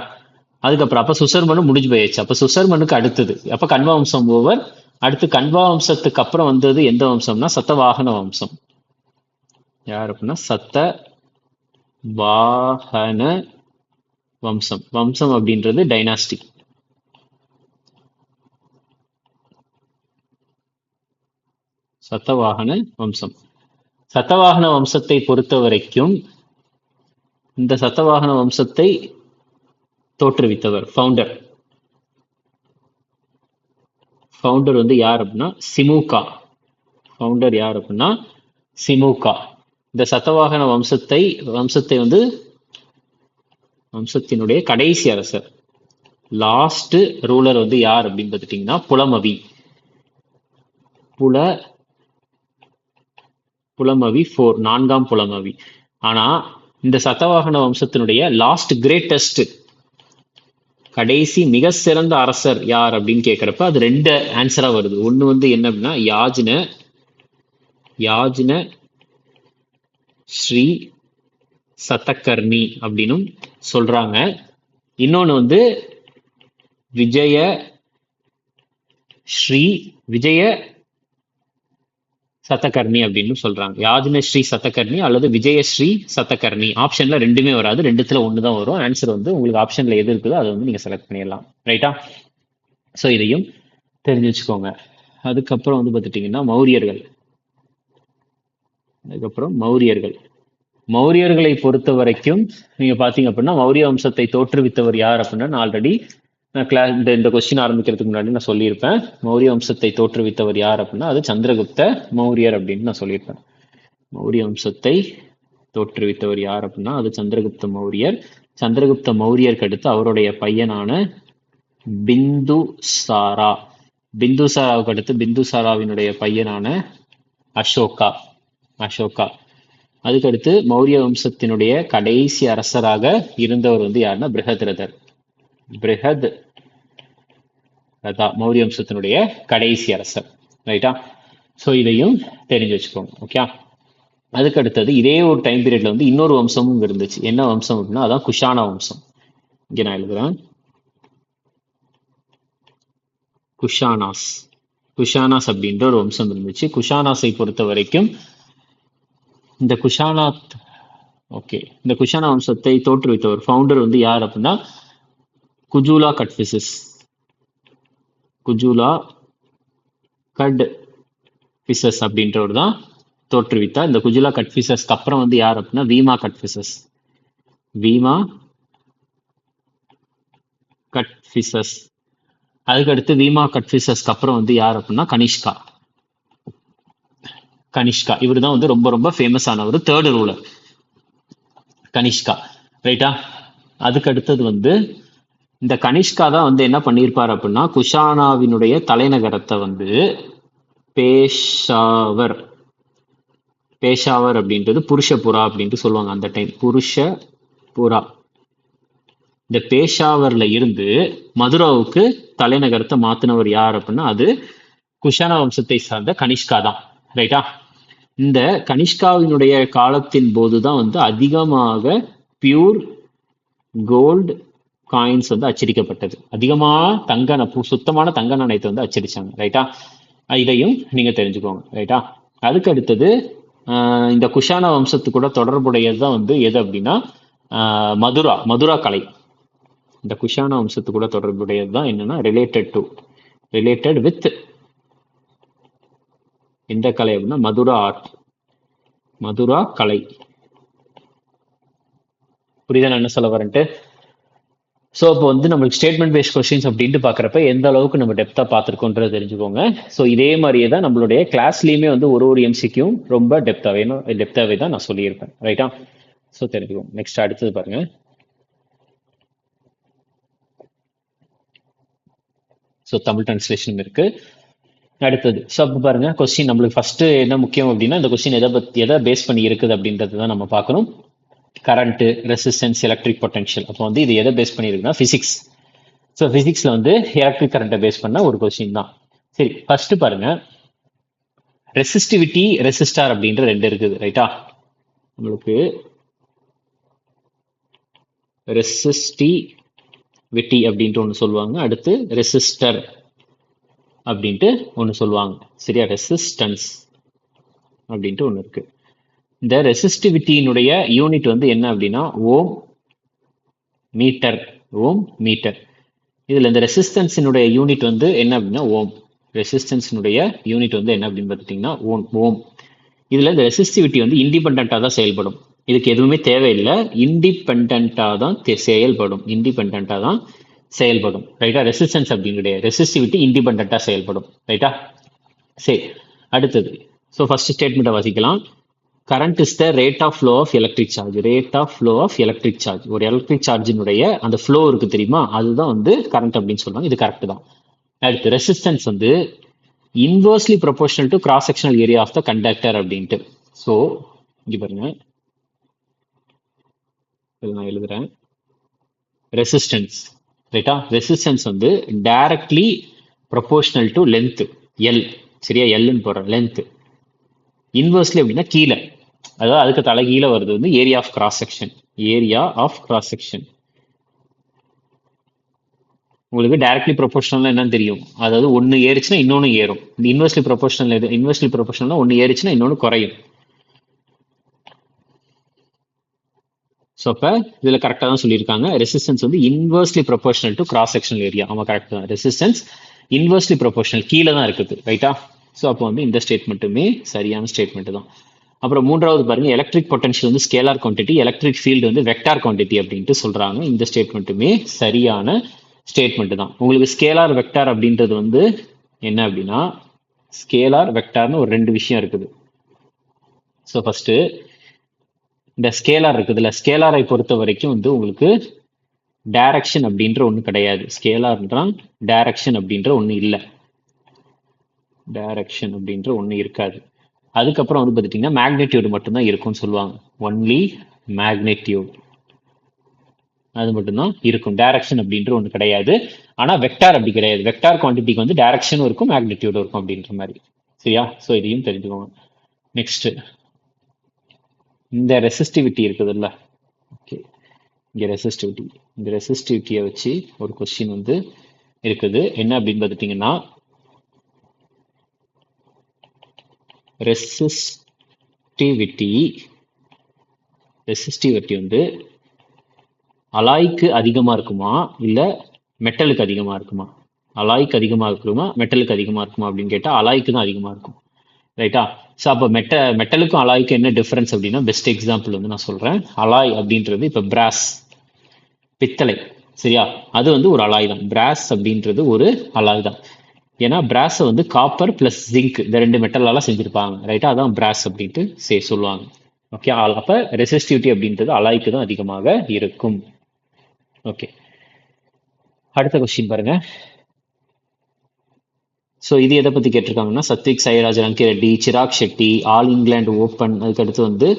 அதுக்கப்புறம் அப்ப சுசர்மனும் முடிஞ்சு போயிடுச்சு. அப்ப சுசர்மனுக்கு அடுத்தது அப்ப கன்வா வம்சம் ஓவர். அடுத்து கன்வா வம்சத்துக்கு அப்புறம் வந்தது எந்த வம்சம்னா சத்தவாகன வம்சம். யார் அப்படின்னா சத்தவாகன வம்சம். வம்சம் அப்படின்றது டைனாஸ்டி. சத்தவாகன வம்சத்தை பொறுத்த வரைக்கும் இந்த சத்தவாகன வம்சத்தை தோற்றுவித்தவர் ஃபவுண்டர் வந்து யார் அப்படின்னா சிமுகா. இந்த சத்தவாகன வம்சத்தை வந்து வம்சத்தினுடைய கடைசி அரசர், லாஸ்ட் ரூலர் வந்து யார் அப்படின்னு பார்த்துட்டீங்கன்னா புலமவி 4, 4ஆம் புலமவி. ஆனா இந்த சத்தவாகன வம்சத்தினுடைய லாஸ்ட் கிரேட்டஸ்ட், கடைசி மிக சிறந்த அரசர் யார் அப்படின்னு கேட்கிறப்ப அது 2 ஆன்சரா வருது. ஒண்ணு வந்து என்ன அப்படின்னா யாஜ்ன ஸ்ரீ சதகர்ணி அப்படின்னு சொல்றாங்க. இன்னொன்னு வந்து விஜய சதகர்ணி அப்படின்னு சொல்றாங்க. யாஜ்ன ஸ்ரீ சதகர்ணி அல்லது விஜயஸ்ரீ சதகர்ணி. ஆப்ஷன்ல 2மே வராது, 2த்துல 1 தான் வரும். ஆன்சர் வந்து உங்களுக்கு ஆப்ஷன்ல எது இருக்குதோ அதை வந்து நீங்க செலக்ட் பண்ணிடலாம். ரைட்டா? ஸோ இதையும் தெரிஞ்சு வச்சுக்கோங்க. அதுக்கப்புறம் வந்து பார்த்துட்டிங்கன்னா மௌரியர்கள். அதுக்கப்புறம் மௌரியர்கள். மௌரியர்களை பொறுத்த வரைக்கும் நீங்க பாத்தீங்க அப்படின்னா மௌரிய வம்சத்தை தோற்றுவித்தவர் யார் அப்படின்னா நான் ஆல்ரெடி இந்த கொஸ்டின் ஆரம்பிக்கிறதுக்கு முன்னாடி நான் சொல்லியிருப்பேன். மௌரிய வம்சத்தை தோற்றுவித்தவர் யார் அப்படின்னா அது சந்திரகுப்த மௌரியர் அப்படின்னு நான் சொல்லியிருப்பேன். மௌரிய வம்சத்தை தோற்றுவித்தவர் யார் அப்படின்னா அது சந்திரகுப்த மௌரியர். சந்திரகுப்த மௌரியருக்கு அடுத்து அவருடைய பையனான பிந்துசாரா. பிந்துசாராவுக்கு அடுத்து பிந்துசாராவினுடைய பையனான அசோகா. அசோகா. அதுக்கடுத்து மௌரிய வம்சத்தினுடைய கடைசி அரசராக இருந்தவர் வந்து யாருன்னா பிருஹத்ரதர். பிருஹத் ரதா மௌரிய வம்சத்தினுடைய கடைசி அரசர். ரைட்டா? ஸோ இதையும் தெரிஞ்சு வச்சுக்கோங்க. ஓகே. அதுக்கு அடுத்தது இதே ஒரு டைம் பீரியட்ல வந்து இன்னொரு வம்சமும் இருந்துச்சு. என்ன வம்சம் அப்படின்னா அதான் குஷானா வம்சம். இங்க நான் எழுதுறேன். குஷானாஸ். குஷானாஸ் அப்படின்ற ஒரு வம்சம் இருந்துச்சு. குஷானாஸை பொறுத்த வரைக்கும் இந்த குஷானாத் இந்த குஷானா வம்சத்தை தோற்றுவித்தவர் ஃபவுண்டர் வந்து யார் அப்படின்னா குஜூலா கட்ஃபிசஸ். குஜூலா கட்ஃபிசஸ் அப்படின்றவர் தான் தோற்றுவித்தார். இந்த குஜூலா கட்ஃபிசஸ்க்கு அப்புறம் வந்து யார் அப்படின்னா வீமா கட்ஃபிசஸ். வீமா கட்ஃபிசஸ். அதுக்கடுத்து வீமா கட்ஃபிசஸ்க்கு அப்புறம் வந்து யார் அப்படின்னா கனிஷ்கா. கனிஷ்கா இவர் தான் வந்து ரொம்ப ரொம்ப ஃபேமஸ் ஆன ஒரு தேர்ட் ரூலர். கனிஷ்கா. ரைட்டா? அதுக்கு அடுத்தது வந்து இந்த கனிஷ்கா தான் வந்து என்ன பண்ணியிருப்பார் அப்படின்னா குஷானாவினுடைய தலைநகரத்தை வந்து பேஷாவர். பேஷாவர் அப்படின்றது புருஷபுரா அப்படின்ட்டு சொல்லுவாங்க அந்த டைம். புருஷபுரா. இந்த பேஷாவர்ல இருந்து மதுராவுக்கு தலைநகரத்தை மாத்தினவர் யார் அப்படின்னா அது குஷானா வம்சத்தை சார்ந்த கனிஷ்கா தான். ரைட்டா? இந்த கனிஷ்காவினுடைய காலத்தின் போதுதான் வந்து அதிகமாக பியூர் கோல்டு காயின்ஸ் வந்து அச்சடிக்கப்பட்டது. அதிகமாக சுத்தமான தங்க நாணயத்தை வந்து அச்சடிச்சாங்க. ரைட்டா? இதையும் நீங்க தெரிஞ்சுக்கோங்க. ரைட்டா? அதுக்கு அடுத்தது இந்த குஷானா வம்சத்து கூட தொடர்புடையது தான் வந்து எது அப்படின்னா மதுரா கலை. இந்த குஷானா வம்சத்து கூட தொடர்புடையது தான் என்னன்னா ரிலேட்டட் வித் இந்த கலை அப்படின்னா மதுரா ஆர்ட். மதுரா கலை. புரியுதா நான் என்ன சொல்ல வரேன்ட்டு? ஸோ இப்போ வந்து நம்மளுக்கு ஸ்டேட்மெண்ட் பேஸ்ட் கொஸ்டின்ஸ் அப்படின்ட்டு பார்க்குறப்ப எந்த அளவுக்கு நம்ம டெப்த்தாக பார்த்துருக்கோன்றது தெரிஞ்சுக்கோங்க. ஸோ இதே மாதிரியே தான் நம்மளுடைய கிளாஸ்லேயுமே வந்து ஒரு எம்சிக்கும் ரொம்ப டெப்த்தாகவே தான் நான் சொல்லியிருப்பேன். ரைட்டா? ஸோ தெரிஞ்சுக்கோங்க. நெக்ஸ்ட் அடுத்தது பாருங்க. ஸோ தமிழ் டிரான்ஸ்லேஷன் இருக்கு. அடுத்தது ஸோ அப்போ பாருங்க கொஸ்டின் நம்மளுக்கு ஃபர்ஸ்ட் என்ன முக்கியம் அப்படின்னா இந்த கொஸ்டின் எதை பேஸ் பண்ணி இருக்குது அப்படின்றது தான் நம்ம பார்க்கணும். Current, resistance, electric potential. அப்போ வந்து இது எதை பேஸ் பண்ணியிருக்குன்னா பிசிக்ஸ். ஸோ பிசிக்ஸ்ல வந்து எலக்ட்ரிக் கரண்ட்டை பேஸ் பண்ண ஒரு கொஸ்டின் தான். சரி, ஃபர்ஸ்ட் பாருங்க. ரெசிஸ்டிவிட்டி, ரெசிஸ்டார் அப்படின்ற ரெண்டு இருக்குது. ரைட்டா? நம்மளுக்கு ரெசிஸ்டிவிட்டி அப்படின்ட்டு ஒன்று சொல்லுவாங்க. அடுத்து ரெசிஸ்டர் அப்படின்ட்டு ஒன்று சொல்லுவாங்க. சரியா? ரெசிஸ்டன்ஸ் அப்படின்ட்டு ஒன்று இருக்கு. இந்த ரெசிஸ்டிவிட்டியினுடைய யூனிட் வந்து என்ன அப்படின்னா ஓம் மீட்டர். ஓம் மீட்டர். இதுல இந்த ரெசிஸ்டன்ஸினுடைய யூனிட் வந்து என்ன அப்படின்னா ஓம். ரெசிஸ்டன்ஸினுடைய யூனிட் வந்து என்ன அப்படின்னு பார்த்துட்டீங்கன்னா ஓம். இதுல இந்த ரெசிஸ்டிவிட்டி வந்து இண்டிபெண்டா தான் செயல்படும். இதுக்கு எதுவுமே தேவையில்லை. இண்டிபெண்டா தான் செயல்படும். ரைட்டா? ரெசிஸ்டன்ஸ் அப்படின்னுடைய ரெசிஸ்டிவிட்டி இண்டிபெண்டா செயல்படும். ரைட்டா? சரி, அடுத்தது. ஸோ ஃபர்ஸ்ட் ஸ்டேட்மெண்ட்டை வாசிக்கலாம். Current is the rate of flow of electric charge. Rate of flow of electric charge. ஒரு எலக்ட்ரிக் சார்ஜினுடைய அந்த ஃப்ளோ இருக்கு தெரியுமா, அதுதான் வந்து கரண்ட் அப்படின்னு சொல்லுவாங்க. இது கரெக்ட் தான். அடுத்து ரெசிஸ்டன்ஸ் வந்து inversely proportional to cross sectional area of the conductor அப்படின்ட்டு. ஸோ இங்க பாருங்க, நான் எழுதுறேன். ரெசிஸ்டன்ஸ். ரைட்டா? ரெசிஸ்டன்ஸ் வந்து directly proportional to length L. சரியா? எல்னு போடுறேன். லென்த். இன்வர்ஸ்லி அப்படின்னா கீழே, அதாவது அதுக்கு தலைகீழ வருது வந்து ஏரியா ஆஃப் கிராஸ் செக்ஷன். உங்களுக்கு டைரக்ட்லி ப்ரொபோர்ஷனல் என்னன்னு தெரியும். அதாவது ஒன்னு ஏறிச்சுன்னா இன்னொன்னு ஏறும். இந்த இன்வெர்ஸ்லி ப்ரொபோர்ஷனல் ஒன்னு ஏறிச்சுன்னா இன்னொன்னு குறையும். ஸோ அப்போ இதில் கரெக்டாக தான் சொல்லியிருக்காங்க. ரெசிஸ்டன்ஸ் வந்து inversely proportional to cross sectional area. ஆமாம், கரெக்ட் தான். ரெசிஸ்டன்ஸ் இன்வெர்ஸ்லி ப்ரொபோர்ஷனல் கீழே தான் இருக்குது ரைட்டா. ஸோ அப்போ வந்து இந்த ஸ்டேட்மெண்ட்டுமே சரியான ஸ்டேட்மெண்ட் தான். அப்புறம் மூன்றாவது பாருங்க, எலக்ட்ரிக் பொட்டன்ஷியல் வந்து ஸ்கேலார் குவான்டிட்டி, எலக்ட்ரிக் ஃபீல்டு வந்து வெக்டார் குவான்டிட்டி அப்படின்ட்டு சொல்றாங்க. இந்த ஸ்டேட்மெண்ட்டுமே சரியான ஸ்டேட்மெண்ட் தான். உங்களுக்கு ஸ்கேலார் வெக்டார் அப்படின்றது வந்து என்ன அப்படின்னா, ஸ்கேலார் வெக்டார்னு ஒரு ரெண்டு விஷயம் இருக்குது. ஸோ ஃபர்ஸ்ட் இந்த ஸ்கேலார் இருக்குதுல்ல, ஸ்கேலாரை பொறுத்த வரைக்கும் வந்து உங்களுக்கு டைரக்ஷன் அப்படின்ற ஒன்று கிடையாது. ஸ்கேலார்ன்றான் டைரக்ஷன் அப்படின்ற ஒன்று இல்லை, டைரக்ஷன் அப்படின்ற ஒன்று இருக்காது. அதுக்கப்புறம் வந்து பார்த்துட்டிங்கன்னா மேக்னெட்யூடு மட்டும்தான் இருக்கும்னு சொல்லுவாங்க. ஒன்லி மேக்னெட்யூட் அது மட்டும்தான் இருக்கும், டைரக்ஷன் அப்படின்ற ஒன்று கிடையாது. ஆனால் வெக்டார் அப்படி கிடையாது. வெக்டார் குவான்டிட்டிக்கு வந்து டைரக்ஷனும் இருக்கும் மேக்னெட்யூடும் இருக்கும் அப்படின்ற மாதிரி. சரியா? ஸோ இதையும் தெரிஞ்சுக்கோங்க. நெக்ஸ்ட் இந்த ரெசிஸ்டிவிட்டி இருக்குதுல்ல, ஓகே, இங்கே ரெசிஸ்டிவிட்டி, இந்த ரெசிஸ்டிவிட்டியை வச்சு ஒரு கொஸ்டின் வந்து இருக்குது. என்ன அப்படின்னு பார்த்துட்டிங்கன்னா, ரெசிஸ்டிவிட்டி வந்து அலாய்க்கு அதிகமாக இருக்குமா இல்லை மெட்டலுக்கு அதிகமாக இருக்குமா? அலாய்க்கு அதிகமாக இருக்குமா மெட்டலுக்கு அதிகமாக இருக்குமா அப்படின்னு கேட்டால் அலாய்க்கு தான் அதிகமாக இருக்கும் ரைட்டா. ஸோ அப்போ மெட்டலுக்கும் அலாய்க்கும் என்ன டிஃப்ரென்ஸ் அப்படின்னா, பெஸ்ட் எக்ஸாம்பிள் வந்து நான் சொல்கிறேன். அலாய் அப்படின்றது இப்போ பிராஸ், பித்தளை, சரியா, அது வந்து ஒரு அலாய் தான். பிராஸ் அப்படின்றது ஒரு அலாய் தான். ஏன்னா பிராஸை வந்து காப்பர் பிளஸ் ஜிங்க் இந்த ரெண்டு மெட்டலால செஞ்சிருப்பாங்க ரைட்டா, அதான் பிராஸ் அப்படின்ட்டு சொல்லுவாங்க. ஓகே, அப்போ ரெசிஸ்டிவிட்டி அப்படின்றது அலாய்க்கு தான் அதிகமாக இருக்கும். ஓகே, அடுத்த கொஸ்டின் பாருங்க. ஸோ இது எதை பற்றி கேட்டிருக்காங்கன்னா, சத்விக் சாய்ராஜ் ரங்கி, சிராக் ஷெட்டி, ஆல் இங்கிலாந்து ஓப்பன், அதுக்கடுத்து வந்து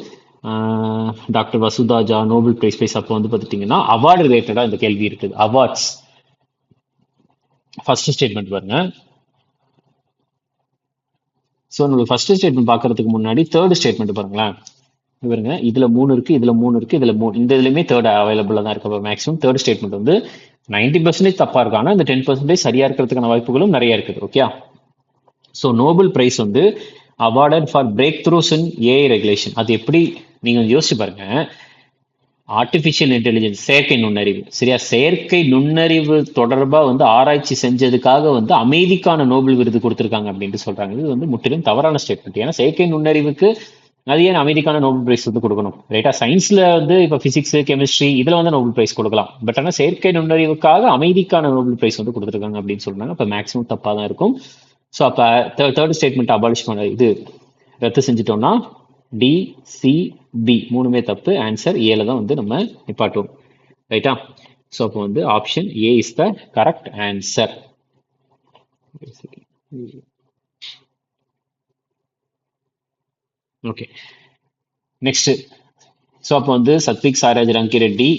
டாக்டர் வசுதாஜா, நோபல் பிரைஸ். அப்போ வந்து பார்த்துட்டிங்கன்னா அவார்டு ரிலேட்டடாக இந்த கேள்வி இருக்குது. அவார்ட்ஸ் ஃபர்ஸ்ட் ஸ்டேட்மெண்ட் பாருங்க. ஸோ நம்மளுக்கு ஃபர்ஸ்ட் ஸ்டேட்மெண்ட் பார்க்கறதுக்கு முன்னாடி தேர்ட் ஸ்டேட்மெண்ட் பாருங்களேன். இவருங்க இதுல 3 இருக்கு, இதுல 3 இருக்கு, இதுல 3, இந்த இதுலயுமே தேர்ட் அவைலபிளா தான் இருக்கு. மேக்ஸிமம் தேர்ட் ஸ்டேட்மெண்ட் வந்து 90% தப்பா இருக்கு, ஆனா இந்த 10% சரியா இருக்கிறதுக்கான வாய்ப்புகளும் நிறைய இருக்குது. ஓகே, ஸோ நோபல் பிரைஸ் வந்து awarded for breakthroughs in AI regulation. அது எப்படி நீங்க யோசிச்சு பாருங்க. ஆர்டிஃபிஷியல் இன்டெலிஜென்ஸ், செயற்கை நுண்ணறிவு, சரியா, செயற்கை நுண்ணறிவு தொடர்பாக வந்து ஆராய்ச்சி செஞ்சதுக்காக வந்து அமைதிக்கான நோபல் விருது கொடுத்துருக்காங்க அப்படின்ட்டு சொல்றாங்க. இது வந்து முற்றிலும் தவறான ஸ்டேட்மெண்ட். ஏன்னா செயற்கை நுண்ணறிவுக்கு அது ஏன் அமைதிக்கான நோபல் பிரைஸ் வந்து கொடுக்கணும் ரைட்டா? சயின்ஸ்ல வந்து இப்போ பிசிக்ஸ், கெமிஸ்ட்ரி இதுல வந்து நோபல் பிரைஸ் கொடுக்கலாம். பட் ஆனால் செயற்கை நுண்ணறிவுக்காக அமைதிக்கான நோபல் பிரைஸ் வந்து கொடுத்துருக்காங்க அப்படின்னு சொல்றாங்க. இப்போ மேக்ஸிமம் தப்பாக தான் இருக்கும். ஸோ அப்போ தேர்ட் ஸ்டேட்மெண்ட் அபாலிஷ் பண்ண இது ரத்து செஞ்சுட்டோம்னா டி, சி, பி மூணுமே தப்பு. ஆன்சர் ஏல தான் வந்து நம்ம நிப்பாட்டுவோம் ரைட்டா. ஸோ அப்போ வந்து option A is the correct answer. Okay, next. So அப்போ வந்து சத்விக் சாய்ராஜ் ரங்கி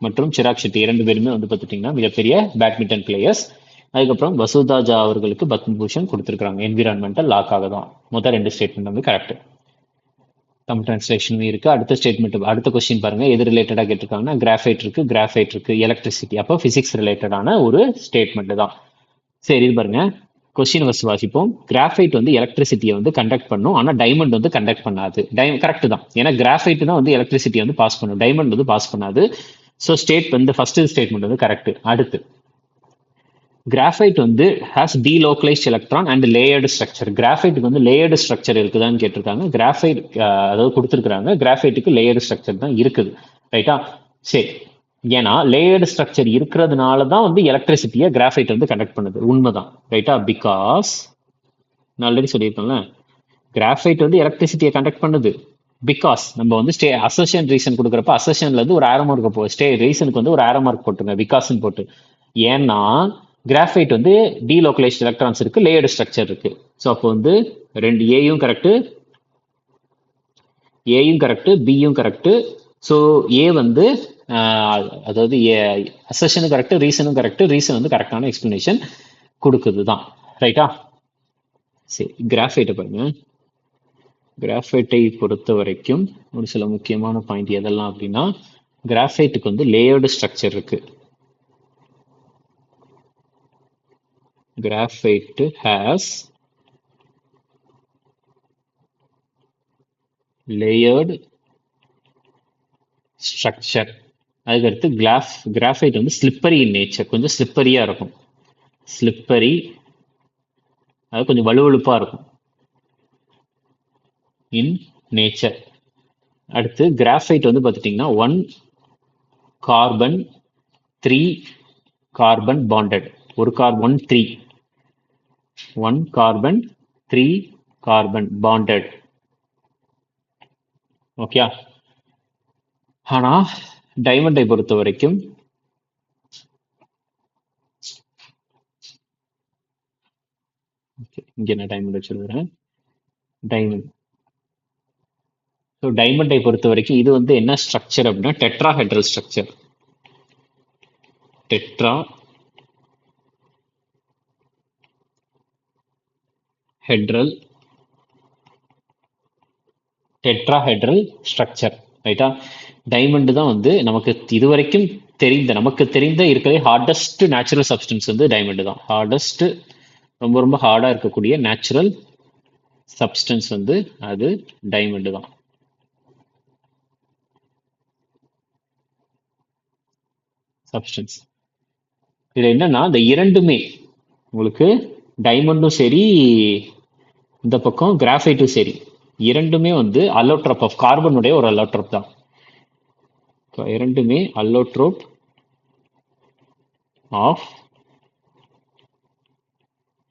மற்றும் சிராக் ஷெட்டி இரண்டு பேருமே வந்து பார்த்துட்டிங்கன்னா மிகப்பெரிய பேட்மிண்டன் பிளேயர்ஸ். அதுக்கப்புறம் வசுதாஜா அவர்களுக்கு பத்மபூஷன் கொடுத்துருக்காங்க என்விரான்மெண்டல் லாக்காக தான். மொத்தம் 2 ஸ்டேட்மெண்ட் வந்து கரெக்ட். தமிழ் டிரான்ஸ்லேஷனும் இருக்கு. அடுத்த ஸ்டேட்மெண்ட், அடுத்த கொஸ்டின் பாருங்க. எது ரிலேட்டடா கேட்டிருக்காங்கன்னா கிராஃபைட் இருக்கு, எலக்ட்ரிசிட்டி. அப்போ பிசிக்ஸ் ரிலேட்டடான ஒரு ஸ்டேட்மெண்ட் தான். சரி, இது பாருங்க, கொஸ்டின் ஃபர்ஸ்ட் வாசிப்போம். கிராஃபைட் வந்து எலக்ட்ரிசிட்டியை வந்து கண்டக்ட் பண்ணும், ஆனால் டைமண்ட் வந்து கண்டக்ட் பண்ணாது. கரெக்ட் தான், ஏன்னா கிராஃபைட் தான் வந்து எலக்ட்ரிசிட்டியை வந்து பாஸ் பண்ணும், டைமண்ட் வந்து பாஸ் பண்ணாது. ஸோ ஸ்டேட் வந்து ஃபர்ஸ்ட் ஸ்டேட்மெண்ட் வந்து கரெக்ட். அடுத்து, கிராஃபைட் வந்து has delocalised electron and layered structure. கிராஃபைட்டுக்கு வந்து லேயர்டு ஸ்ட்ரக்சர் இருக்குதான்னு கேட்டிருக்காங்க. கிராஃபைட் அதாவது கொடுத்துருக்காங்க, கிராஃபைட்டுக்கு லேயர்டு ஸ்ட்ரக்சர் தான் இருக்குது ரைட்டா. சரி, ஏன்னா லேயர்டு ஸ்ட்ரக்சர் இருக்கிறதுனால தான் வந்து எலக்ட்ரிசிட்டியை கிராஃபைட் வந்து கண்டக்ட் பண்ணுது. உண்மைதான் ரைட்டா. பிகாஸ் நான் ஆல்ரெடி சொல்லியிருக்கேன்ல, கிராஃபைட் வந்து எலக்ட்ரிசிட்டியை கண்டக்ட் பண்ணுது. பிகாஸ் நம்ம வந்து அசர்ஷன் ரீசன் கொடுக்குறப்ப அசர்ஷன்ல இருந்து ஒரு ஆரோ மார்க் ரீசனுக்கு வந்து ஒரு ஆரோ மார்க் போட்டுங்க, பிகாஸ்ன்னு போட்டு. ஏன்னா கிராஃபைட் வந்து டீலோக்கலைஸ்ட் எலக்ட்ரான்ஸ் இருக்கு, லேயர்டு ஸ்ட்ரக்சர் இருக்கு. ஸோ அப்போ வந்து ரெண்டு ஏயும் கரெக்ட், பியும் கரெக்ட். ஸோ ஏ வந்து அதாவது அசர்ஷனும் கரெக்ட், ரீசனும் கரெக்ட். ரீசன் வந்து கரெக்டான எக்ஸ்பிளனேஷன் கொடுக்குது தான் ரைட்டா. சரி, கிராஃபைட்டை பாருங்க. கிராஃபைட்டை பொறுத்த வரைக்கும் ஒரு சில முக்கியமான பாயிண்ட் எதெல்லாம் அப்படின்னா, கிராஃபைட்டுக்கு வந்து லேயர்டு ஸ்ட்ரக்சர் இருக்கு. Graphite has layered structure. அதுக்கடுத்து கிராஃபைட் வந்து ஸ்லிப்பரி இன் நேச்சர், கொஞ்சம் ஸ்லிப்பரியா இருக்கும். ஸ்லிப்பரி அது கொஞ்சம் வலுவழுப்பா இருக்கும் இன் நேச்சர். அடுத்து கிராஃபைட் வந்து பார்த்துட்டிங்கன்னா 1 கார்பன் 3 கார்பன் பாண்டட். ஒரு carbon 3 1 carbon 3 carbon bonded. Okay. ஆனா டைமண்டை பொறுத்த வரைக்கும் இங்க நான் டைமண்ட் வச்சிருக்கிறேன். டைமண்ட். ஸோ டைமண்டை பொறுத்த வரைக்கும் இது வந்து என்ன ஸ்ட்ரக்சர் அப்படின்னா டெட்ராஹெட்ரல் ஸ்ட்ரக்சர். Tetrahedral structure. ரைட்டா? டைமண்ட் தான் வந்து நமக்கு தெரிந்த இருக்கிற ஹார்டஸ்ட் நேச்சுரல் சப்ஸ்டன்ஸ் வந்து டைமண்ட் தான். ஹார்டஸ்ட், ரொம்ப ரொம்ப ஹார்டா இருக்கக்கூடிய நேச்சுரல் சப்ஸ்டன்ஸ் வந்து அது டைமண்ட் தான். சப்ஸ்டன்ஸ். இது என்னன்னா இந்த இரண்டுமே உங்களுக்கு டைமண்டும் சரி, இந்த பக்கம் கிராஃபைட்டும் சரி, இரண்டுமே வந்து அல்லோட்ரோப் ஆஃப் கார்பனுடைய ஒரு அல்லோட்ரோப் தான். இரண்டுமே அல்லோட்ரோப் ஆஃப்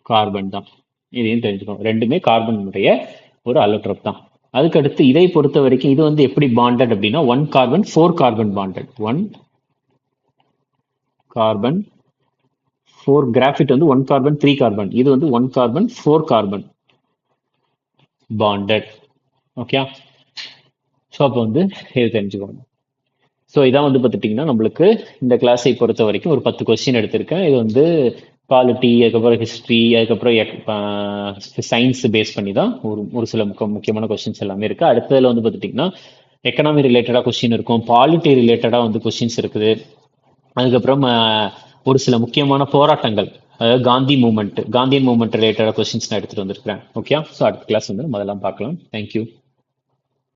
கார்பன் தான். இதையும் தெரிஞ்சுக்கணும். ரெண்டுமே கார்பனுடைய ஒரு அல்லோட்ரோப் தான். அதுக்கடுத்து இதை பொறுத்த வரைக்கும் இது வந்து எப்படி பாண்டட் அப்படின்னா 1 carbon 4 carbon bonded. 1 carbon 4. Graphite வந்து 1 கார்பன் 3 கார்பன். இது வந்து 1 carbon 4 carbon bonded. Okay. So அப்போ வந்து இது தெரிஞ்சுக்கணும். ஸோ இதான் வந்து பார்த்துட்டிங்கன்னா நம்மளுக்கு இந்த கிளாஸை பொறுத்த வரைக்கும் ஒரு 10 கொஸ்டின் எடுத்திருக்கேன். இது வந்து பாலிட்டி, அதுக்கப்புறம் ஹிஸ்ட்ரி, அதுக்கப்புறம் சயின்ஸ் பேஸ் பண்ணி தான் ஒரு சில முக்கியமான கொஸ்டின்ஸ் எல்லாமே இருக்குது. அடுத்ததில் வந்து பார்த்துட்டிங்கன்னா எக்கனாமி ரிலேட்டடாக கொஸ்டின் இருக்கும், பாலிட்டி ரிலேட்டடாக வந்து கொஸ்டின்ஸ் இருக்குது. அதுக்கப்புறம் ஒரு சில முக்கியமான போராட்டங்கள், அதாவது காந்தியன் மூவ்மெண்ட் ரிலேட்டடாக கொஸ்டின்ஸ் நான் எடுத்துகிட்டு வந்திருக்கிறேன். ஓகே. ஸோ அடுத்த கிளாஸ் வந்து நம்ம அதெல்லாம் பார்க்கலாம். தேங்க்யூ.